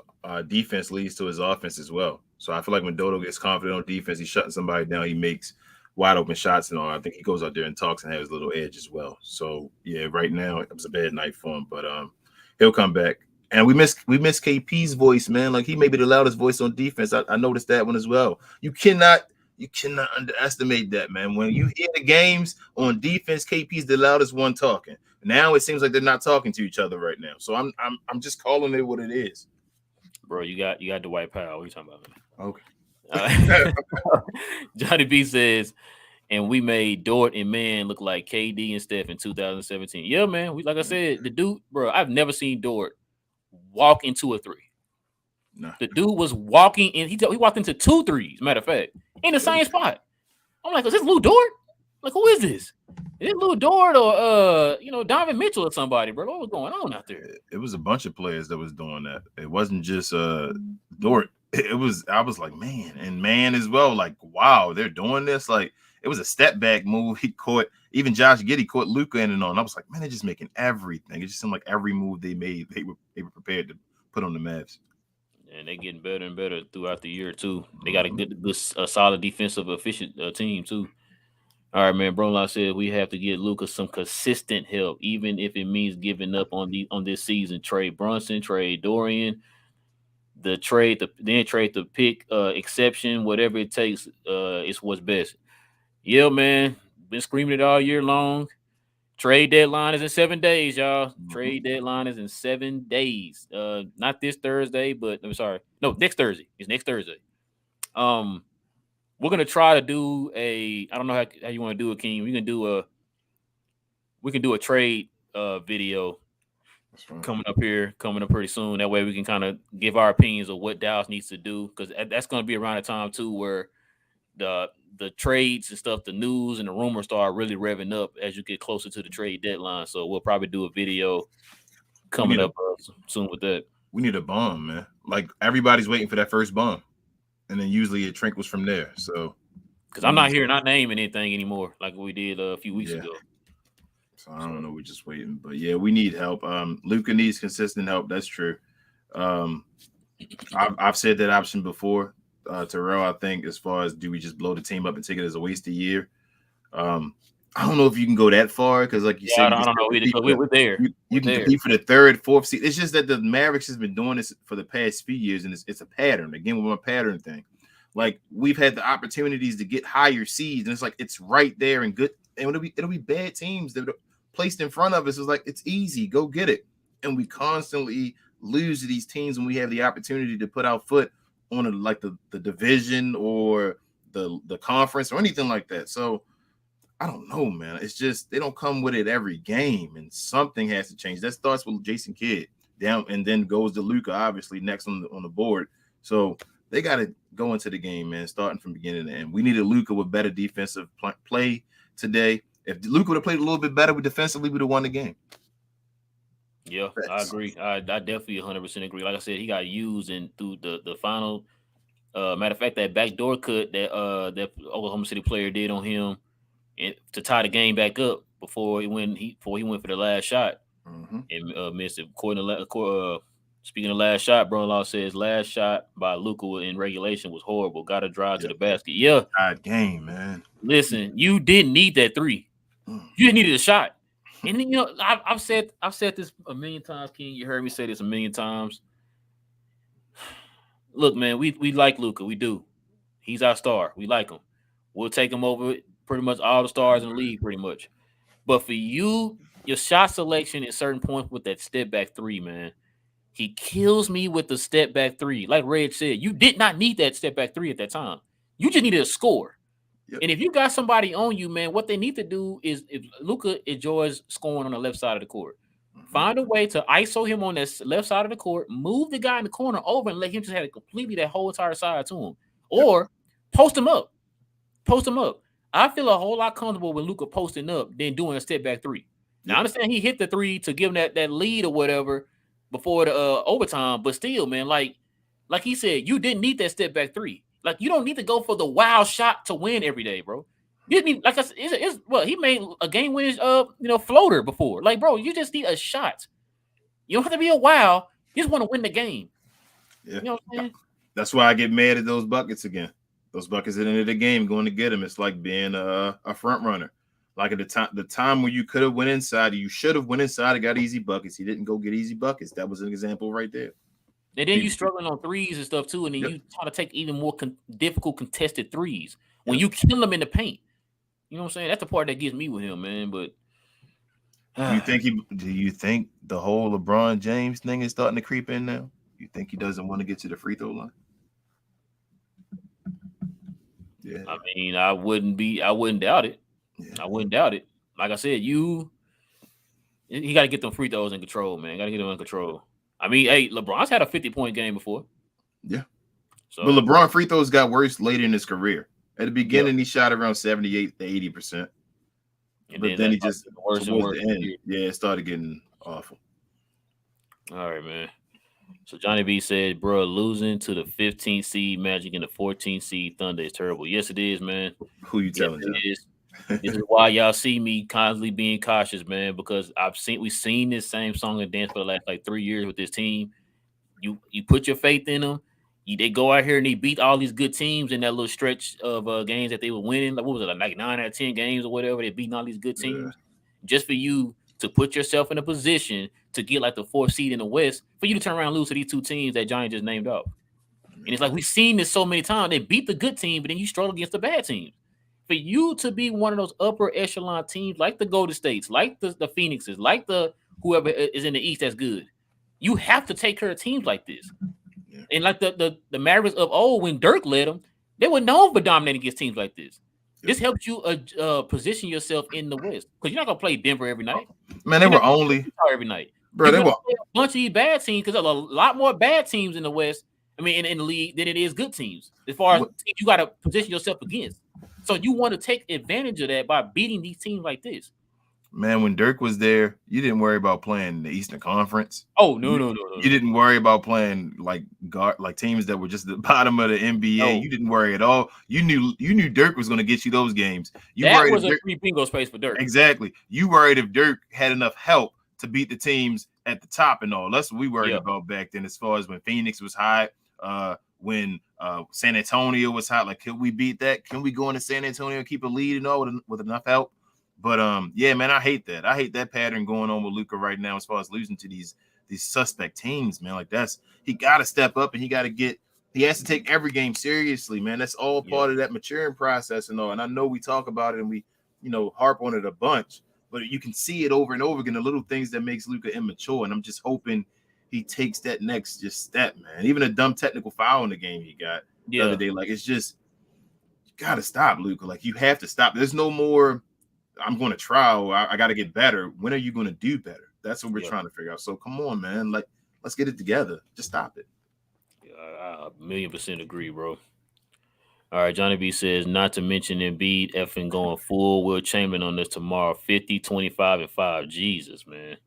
defense leads to his offense as well. So I feel like when Dodo gets confident on defense, he's shutting somebody down. He makes wide open shots and all. I think he goes out there and talks and has his little edge as well. So, yeah, right now it was a bad night for him. But he'll come back. And we miss KP's voice, man. Like he may be the loudest voice on defense. I noticed that one as well. You cannot underestimate that, man. When you hear the games on defense, KP's the loudest one talking. Now it seems like they're not talking to each other right now. So I'm just calling it what it is. Bro, you got Dwight Powell. What are you talking Okay. about? Johnny B says, and we made Dort and Man look like KD and Steph in 2017. Yeah, man. Like I said, the dude, bro, I've never seen Dort walk into a three. No. The dude was walking in. He walked into 2 threes. Matter of fact, in the same spot. I'm like, is this Lou Dort? Like, who is this? Is it Lou Dort or Donovan Mitchell or somebody, bro? What was going on out there? It was a bunch of players that was doing that. It wasn't just Dort. I was like, man as well. Like, wow, they're doing this. Like, it was a step back move. He caught even Josh Giddey caught Luka in and on. I was like, man, they're just making everything. It just seemed like every move they made, they were prepared to put on the Mavs. And they're getting better and better throughout the year too. They got a solid defensive, efficient team too. All right, man. Brolin said we have to get Luka some consistent help, even if it means giving up on this season. Trade Brunson, trade Dorian, then trade the pick exception, whatever it takes. It's what's best. Yeah, man. Been screaming it all year long. Trade deadline is in 7 days, y'all. Trade deadline is in 7 days. Not this Thursday, but I'm sorry. No, next Thursday. It's next Thursday. We're gonna try to do I don't know how you want to do it, King. We can do a trade video coming up pretty soon. That way we can kind of give our opinions of what Dallas needs to do, because that's gonna be around the time too where the trades and stuff, the news and the rumors start really revving up as you get closer to the trade deadline. So we'll probably do a video coming up soon with that. We need a bomb, man. Like everybody's waiting for that first bomb, and then usually it trickles from there. So, because I'm not naming anything anymore like we did a few weeks ago. So I don't know. We're just waiting, but yeah, we need help. Luka needs consistent help. That's true. I've said that option before. Terrell, I think, as far as do we just blow the team up and take it as a waste a year? I don't know if you can go that far because, like you said, I don't know either, because we're there. You can compete for the third, fourth seed. It's just that the Mavericks has been doing this for the past few years, and it's a pattern. Again, with my pattern thing, like we've had the opportunities to get higher seeds, and it's like it's right there and good. And it'll be bad teams that are placed in front of us. It's like it's easy, go get it, and we constantly lose to these teams when we have the opportunity to put our foot on the division or the conference or anything like that. So I don't know, man. It's just they don't come with it every game, and something has to change. That starts with Jason Kidd down, and then goes to Luka, obviously next on the board. So they got to go into the game, man, starting from beginning to end. We needed Luka with better defensive play today. If Luka would have played a little bit better with defensively, we would have won the game. Yeah, I agree. I definitely 100% agree. Like I said, he got used through the final. Matter of fact, that backdoor cut that Oklahoma City player did on him to tie the game back up before he went for the last shot and missed it. Speaking of last shot, Brunlaw says last shot by Luka in regulation was horrible. Got to drive to the basket. Yeah, bad game, man. Listen, you didn't need that three. You just needed a shot. And then, I've said this a million times, King. You heard me say this a million times. Look, man, we like Luka. We do. He's our star. We like him. We'll take him over pretty much all the stars in the league, pretty much. But for you, your shot selection at certain points with that step back three, man, he kills me with the step back three. Like Reg said, you did not need that step back three at that time. You just needed a score. Yep. And if you got somebody on you, man, what they need to do is, if Luka enjoys scoring on the left side of the court, find a way to ISO him on that left side of the court, move the guy in the corner over and let him just have completely that whole entire side to him. Or post him up. Post him up. I feel a whole lot comfortable with Luka posting up than doing a step back three. Now, I understand he hit the three to give him that lead or whatever before the overtime, but still, man, like he said, you didn't need that step back three. Like, you don't need to go for the wild shot to win every day, bro. You didn't need, like I said, he made a game-winning floater before. Like, bro, you just need a shot. You don't have to be a wow. You just want to win the game. Yeah. You know what I'm saying? That's why I get mad at those buckets again. Those buckets at the end of the game going to get them. It's like being a front runner. Like at the time where you could have went inside, you should have went inside and got easy buckets. He didn't go get easy buckets. That was an example right there. And then you struggling on threes and stuff too, and then Yep, you try to take even more difficult contested threes when yep. you kill them in the paint. You know what I'm saying? That's the part that gets me with him, man. But Do you think the whole LeBron James thing is starting to creep in now? You think he doesn't want to get to the free throw line? Yeah. I mean, I wouldn't doubt it. Yeah. I wouldn't doubt it. Like I said, he got to get them free throws in control, man. Got to get them in control. I mean, hey, LeBron's had a 50-point game before. Yeah. So, but LeBron free throws got worse later in his career. At the beginning, yeah. he shot around 78 to 80%. But then he just towards the end, it started getting awful. All right, man. So Johnny B said, bro, losing to the 15th seed Magic and the 14th seed Thunder is terrible. Yes, it is, man. Who you telling? Yes, it is. This is why y'all see me constantly being cautious, man, because we've seen this same song and dance for the last like 3 years with this team. You put your faith in them. They go out here and they beat all these good teams in that little stretch of games that they were winning. Like, what was it, like 9 out of 10 games or whatever? They beating all these good teams. Just for you to put yourself in a position to get like the 4th seed in the West, for you to turn around and lose to these 2 teams that Johnny just named off. And it's like we've seen this so many times. They beat the good team, but then you struggle against the bad teams. For you to be one of those upper echelon teams like the Golden States, like the Phoenixes, like the whoever is in the East that's good, you have to take care of teams like this. Yeah. And like the Mavericks of old, when Dirk led them, they were known for dominating against teams like this. Yeah. This helps you position yourself in the West because you're not gonna play Denver every night. Man, they were only every night. Bro, they were a bunch of these bad teams because there's a lot more bad teams in the West. I mean, in the league than it is good teams. As far as teams you got to position yourself against. So you want to take advantage of that by beating these teams like this. Man, when Dirk was there, you didn't worry about playing the Eastern Conference. Oh, no. You didn't worry about playing like teams that were just the bottom of the NBA. No. You didn't worry at all. You knew Dirk was going to get you those games. That was a free bingo space for Dirk. Exactly. You worried if Dirk had enough help to beat the teams at the top and all. That's what we worried about back then as far as when Phoenix was high. When San Antonio was hot, like, can we beat that? Can we go into San Antonio and keep a lead and all with enough help? But yeah, man, I hate that. I hate that pattern going on with Luka right now as far as losing to these suspect teams, man. Like he got to step up and he has to take every game seriously, man. That's all part of that maturing process and all. And I know we talk about it and we, harp on it a bunch, but you can see it over and over again, the little things that makes Luka immature. And I'm just hoping he takes that next step, man. Even a dumb technical foul in the game he got the other day. Like, it's just, you got to stop, Luka. Like, you have to stop. There's no more, I'm going to try, or I got to get better. When are you going to do better? That's what we're trying to figure out. So, come on, man. Like, let's get it together. Just stop it. Yeah, I 1,000,000% agree, bro. All right, Johnny B says, not to mention Embiid effing going full Will Chamberlain on this tomorrow, 50, 25, and 5. Jesus, man.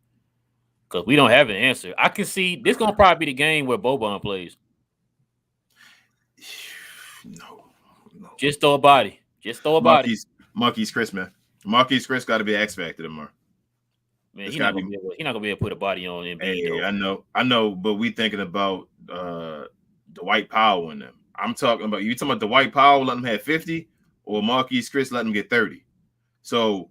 Because we don't have an answer. I can see this going to probably be the game where Boban plays. No. Just throw a body. Marquise Chris, man. Marquise Chris got to be X Factor tomorrow. Man, he's not going to be able to put a body on Embiid. Hey, I know, but we thinking about Dwight Powell in them. I'm talking about, you talking about Dwight Powell letting him have 50 or Marquise Chris letting him get 30. So,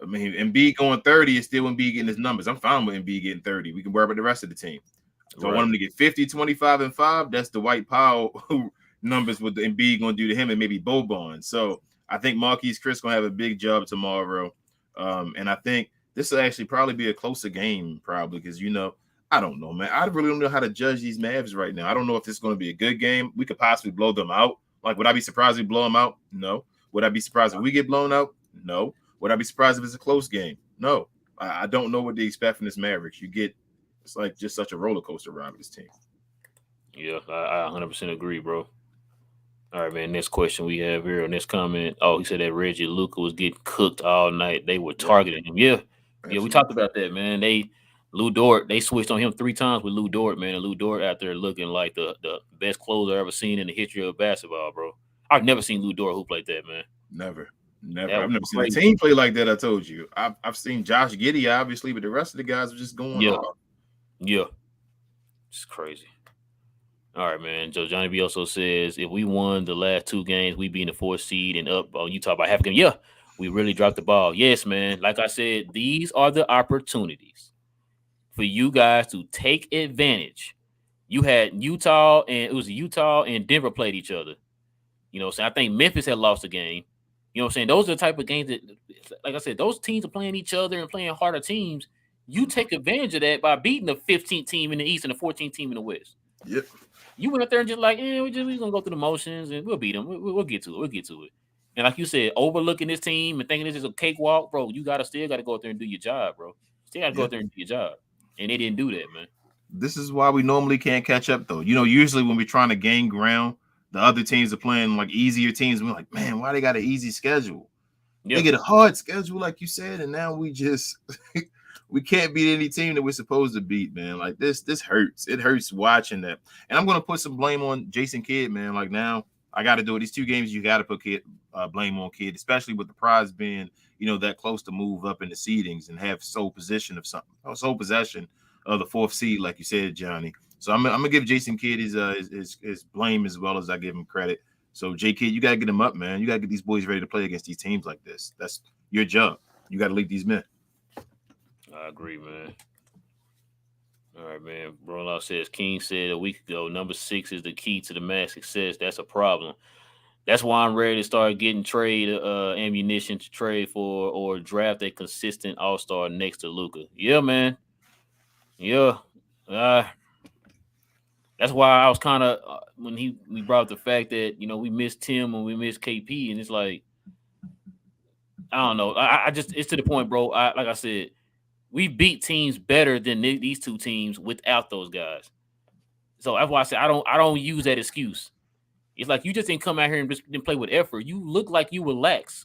I mean, Embiid going 30 is still Embiid getting his numbers. I'm fine with Embiid getting 30. We can worry about the rest of the team. So I want him to get 50, 25, and 5. That's the Dwight Powell numbers with the Embiid going to do to him and maybe Boban. So I think Marquise Chris going to have a big job tomorrow. And I think this will actually probably be a closer game probably because, I don't know, man. I really don't know how to judge these Mavs right now. I don't know if this is going to be a good game. We could possibly blow them out. Like, would I be surprised if we blow them out? No. Would I be surprised if we get blown out? No. Would I be surprised if it's a close game? No. I don't know what to expect from this Mavericks. It's like just such a roller coaster ride with this team. Yeah, I 100% agree, bro. All right, man. Next question we have here on this comment. Oh, he said that Reggie Luka was getting cooked all night. They were targeting him. Yeah, we talked about that, man. Lou Dort, they switched on him 3 times with Lou Dort, man. And Lou Dort out there looking like the best closer I've ever seen in the history of basketball, bro. I've never seen Lou Dort hoop like that, man. Never. I've never seen a team play like that. I told you. I've seen Josh Giddey, obviously, but the rest of the guys are just going off. Yeah. It's crazy. All right, man. So Johnny B also says, if we won the last 2 games, we'd be in the 4th seed and up on Utah by half a game. Yeah. We really dropped the ball. Yes, man. Like I said, these are the opportunities for you guys to take advantage. You had Utah and it was Utah and Denver played each other. You know, so I think Memphis had lost a game. You know what I'm saying? Those are the type of games that, like I said, those teams are playing each other and playing harder teams. You take advantage of that by beating the 15th team in the East and the 14th team in the West. Yep. You went up there and just like, we gonna go through the motions and we'll beat them. We'll get to it. We'll get to it. And like you said, overlooking this team and thinking this is a cakewalk, bro. You still gotta go out there and do your job, bro. Still gotta go out Yep. there and do your job. And they didn't do that, man. This is why we normally can't catch up, though. You know, usually when we're trying to gain ground, the other teams are playing like easier teams. We're like, man, why they got an easy schedule? They Yeah. get a hard schedule, like you said, and now we just we can't beat any team that we're supposed to beat, man. Like this hurts. It hurts watching that. And I'm gonna put some blame on Jason Kidd, man. Like now, I got to do it. These two games, you got to put blame on Kidd, especially with the prize being, that close to move up in the seedings and have sole possession of something, sole possession of the fourth seed, like you said, Johnny. So I'm gonna give Jason Kidd his blame as well as I give him credit. So J Kidd, you gotta get him up, man. You gotta get these boys ready to play against these teams like this. That's your job. You gotta lead these men. I agree, man. All right, man. Roland says King said a week ago, number 6 is the key to the mass success. That's a problem. That's why I'm ready to start getting trade ammunition to trade for or draft a consistent all-star next to Luka. Yeah, man. Yeah. Uh, that's why I was kind of when we brought up the fact that we missed Tim and we missed KP, and it's like I don't know. I just it's to the point, bro. Like I said, we beat teams better than these two teams without those guys. So that's why I said I don't use that excuse. It's like you just didn't come out here and just didn't play with effort. You look like you relaxed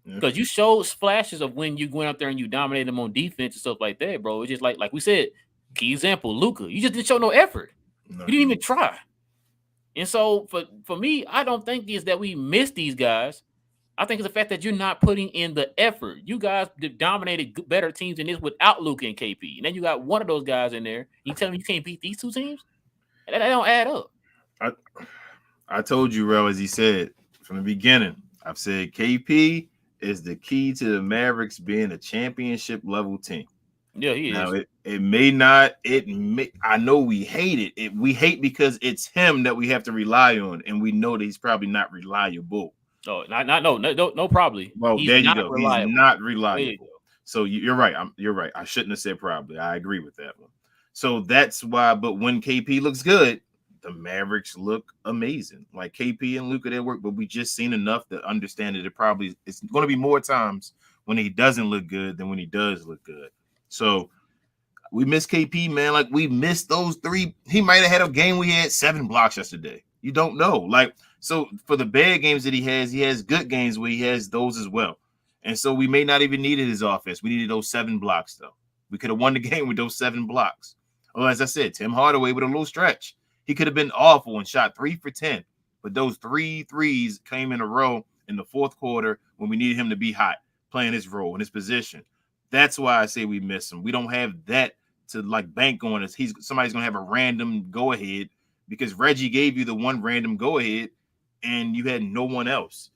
because you showed flashes of when you went out there and you dominated them on defense and stuff like that, bro. It's just like we said, key example, Luka. You just didn't show no effort. No. You didn't even try. And so for me, I don't think it's that we missed these guys. I think it's the fact that you're not putting in the effort. You guys dominated better teams than this without Luka and KP. And then you got one of those guys in there. You tell me you can't beat these two teams? That don't add up. I told you, Rel, as he said from the beginning, I've said KP is the key to the Mavericks being a championship level team. Yeah, he now, is. It may not. I know we hate it. We hate because it's him that we have to rely on, and we know that he's probably not reliable. Oh, no, probably. Well, He's there you not go. reliable. He's not reliable. So you're right. You're right. I shouldn't have said probably. I agree with that one. So that's why. But when KP looks good, the Mavericks look amazing. Like KP and Luka, they work. But we just seen enough to understand that it's going to be more times when he doesn't look good than when he does look good. So we miss KP, man. Like we missed those 3. He might have had a game where he had 7 blocks yesterday. You don't know. Like, so for the bad games that he has good games where he has those as well. And so we may not even needed his offense. We needed those 7 blocks, though. We could have won the game with those 7 blocks. Well, as I said, Tim Hardaway with a little stretch. He could have been awful and shot 3 for 10. But those 3 threes came in a row in the fourth quarter when we needed him to be hot, playing his role in his position. That's why I say we miss him. We don't have that to like bank on us. Somebody's going to have a random go ahead because Reggie gave you the one random go ahead and you had no one else.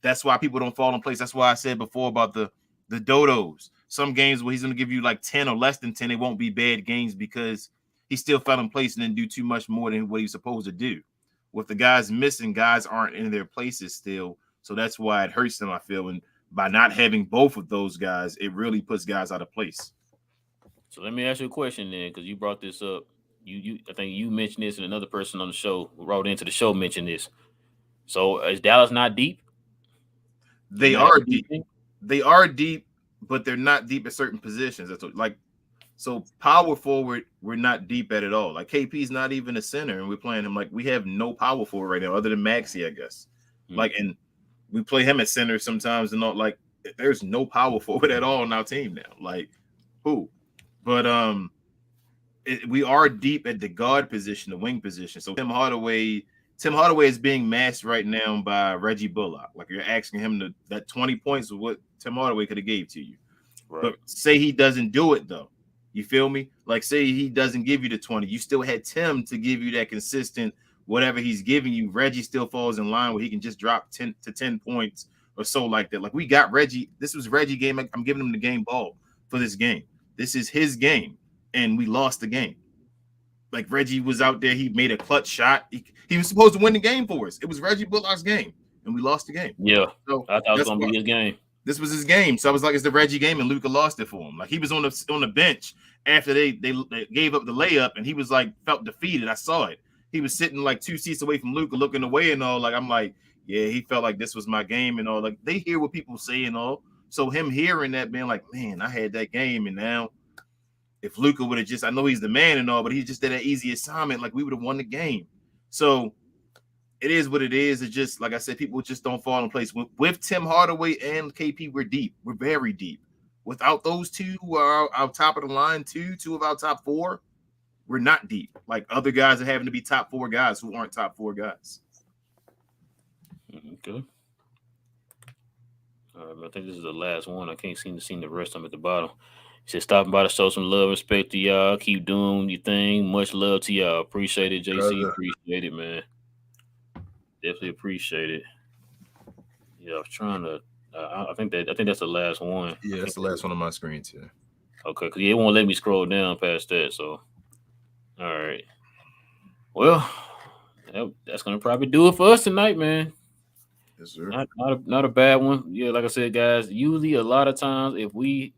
That's why people don't fall in place. That's why I said before about the dodos. Some games where he's going to give you like 10 or less than 10, it won't be bad games because he still fell in place and didn't do too much more than what he's supposed to do. With the guys missing, guys aren't in their places still. So that's why it hurts them, I feel. And by not having both of those guys, it really puts guys out of place. So let me ask you a question then, because you brought this up. I think you mentioned this, and another person on the show who wrote into the show mentioned this. So is Dallas not deep? They are deep. They are deep, but they're not deep at certain positions. That's like so power forward. We're not deep at all. Like KP's not even a center, and we're playing him like we have no power forward right now, other than Maxey, I guess. Like, and we play him at center sometimes, and not like there's no power forward at all on our team now. Like who? But we are deep at the guard position, the wing position. So Tim Hardaway is being masked right now by Reggie Bullock. Like you're asking him that 20 points of what Tim Hardaway could have gave to you. Right. But say he doesn't do it though. You feel me? Like say he doesn't give you the 20. You still had Tim to give you that consistent whatever he's giving you. Reggie still falls in line where he can just drop 10 points or so like that. Like we got Reggie. This was Reggie game. I'm giving him the game ball for this game. This is his game, and we lost the game. Like Reggie was out there, he made a clutch shot. He was supposed to win the game for us. It was Reggie Bullock's game, and we lost the game. Yeah, So I thought it was that's gonna why be his game. this was his game. So I was like, it's the Reggie game, and Luka lost it for him. Like he was on the bench after they gave up the layup, and he was like felt defeated. I saw it. He was sitting like 2 seats away from Luka, looking away and all. Like I'm like, yeah, he felt like this was my game and all. Like they hear what people say and all. So him hearing that, being like, man, I had that game, and now if Luka would have just, I know he's the man and all, but he just did that easy assignment, like we would have won the game. So it is what it is. It's just like I said, people just don't fall in place. With Tim Hardaway and KP, we're deep. We're very deep. Without those two who are our top of the line, two of our top four, we're not deep. Like other guys are having to be top four guys who aren't top four guys. Okay. I think this is the last one. I can't seem to see the rest of them at the bottom. He said, stopping by to show some love, respect to y'all. Keep doing your thing. Much love to y'all. Appreciate it, JC. Appreciate it, man. Definitely appreciate it. Yeah, I was trying to. I think that's the last one. Yeah, that's the last one on my screen too. Okay, because it won't let me scroll down past that. So, all right. Well, that's gonna probably do it for us tonight, man. Yes, sir. Not a bad one. Yeah, like I said, guys. Usually, a lot of times, if we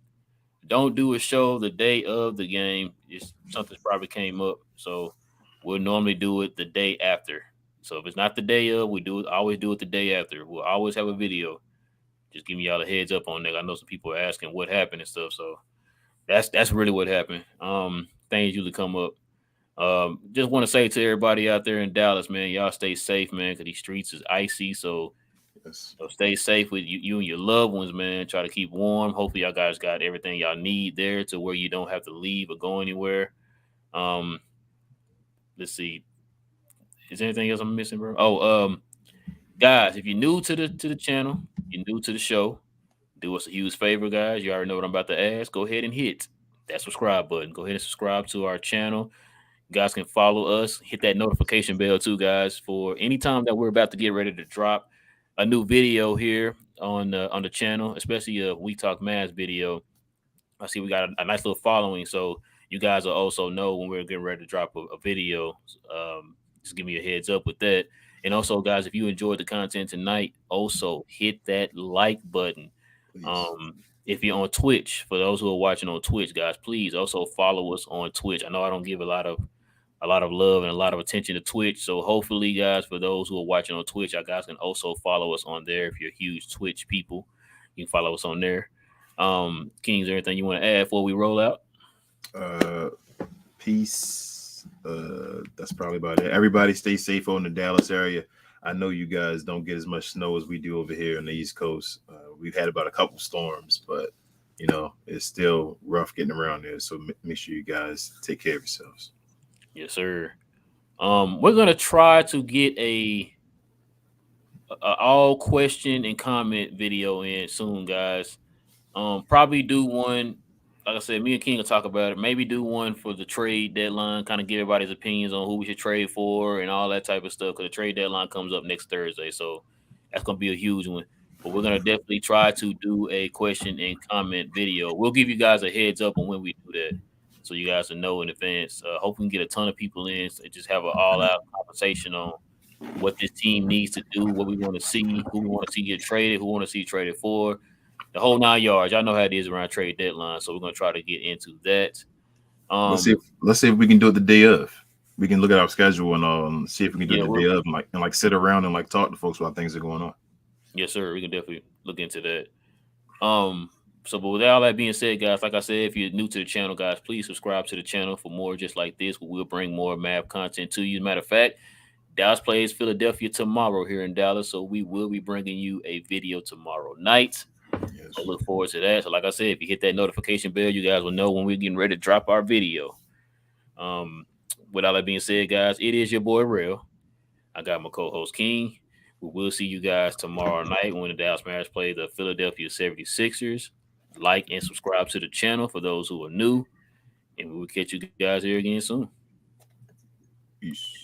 don't do a show the day of the game, something's probably came up. So we'll normally do it the day after. So if it's not the day of, always do it the day after. We'll always have a video. Just giving y'all a heads up on that. I know some people are asking what happened and stuff. So that's really what happened. Things usually come up. Just want to say to everybody out there in Dallas, man, y'all stay safe, man, because these streets is icy. So stay safe with you and your loved ones, man. Try to keep warm. Hopefully, y'all guys got everything y'all need there to where you don't have to leave or go anywhere. Let's see. Is there anything else I'm missing, bro? Oh, guys, if you're new to the channel, you're new to the show, do us a huge favor, guys. You already know what I'm about to ask. Go ahead and hit that subscribe button. Go ahead and subscribe to our channel. You guys can follow us. Hit that notification bell too, guys, for any time that we're about to get ready to drop a new video here on the channel, especially a We Talk Mavs video. I see we got a nice little following, so you guys will also know when we're getting ready to drop a video. Just give me a heads up with that. And also, guys, if you enjoyed the content tonight, also hit that like button. If you're on Twitch, for those who are watching on Twitch, guys, please also follow us on Twitch. I know I don't give a lot of love and a lot of attention to Twitch. So hopefully, guys, for those who are watching on Twitch, you guys can also follow us on there. If you're huge Twitch people, you can follow us on there. King, is there anything you want to add before we roll out? Peace. That's probably about it. Everybody stay safe on the Dallas area. I know you guys don't get as much snow as we do over here on the East Coast. We've had about a couple storms, but it's still rough getting around there. So make sure you guys take care of yourselves. Yes, sir. We're gonna try to get a all question and comment video in soon, guys. Probably do one. Like I said, me and King will talk about it. Maybe do one for the trade deadline, kind of give everybody's opinions on who we should trade for and all that type of stuff. Because the trade deadline comes up next Thursday, so that's gonna be a huge one. But we're gonna definitely try to do a question and comment video. We'll give you guys a heads up on when we do that, so you guys will know in advance. Hope we can get a ton of people in and just have an all-out conversation on what this team needs to do, what we want to see, who we want to see get traded, who we want to see traded for. The whole 9 yards. Y'all know how it is around trade deadline, so we're gonna try to get into that. Let's see if we can do it the day of. We can look at our schedule and see if we can do it the day of, and sit around and talk to folks while things are going on. Yes, sir. We can definitely look into that. So, but with all that being said, guys, like I said, if you're new to the channel, guys, please subscribe to the channel for more just like this. We'll bring more Mav content to you. As a matter of fact, Dallas plays Philadelphia tomorrow here in Dallas, so we will be bringing you a video tomorrow night. Yes. So look forward to that. So like I said, if you hit that notification bell, you guys will know when we're getting ready to drop our video. With all that being said, guys, it is your boy Real. I got my co-host King. We will see you guys tomorrow night when the Dallas Mavericks play the Philadelphia 76ers. Like and subscribe to the channel for those who are new. And we will catch you guys here again soon. Peace.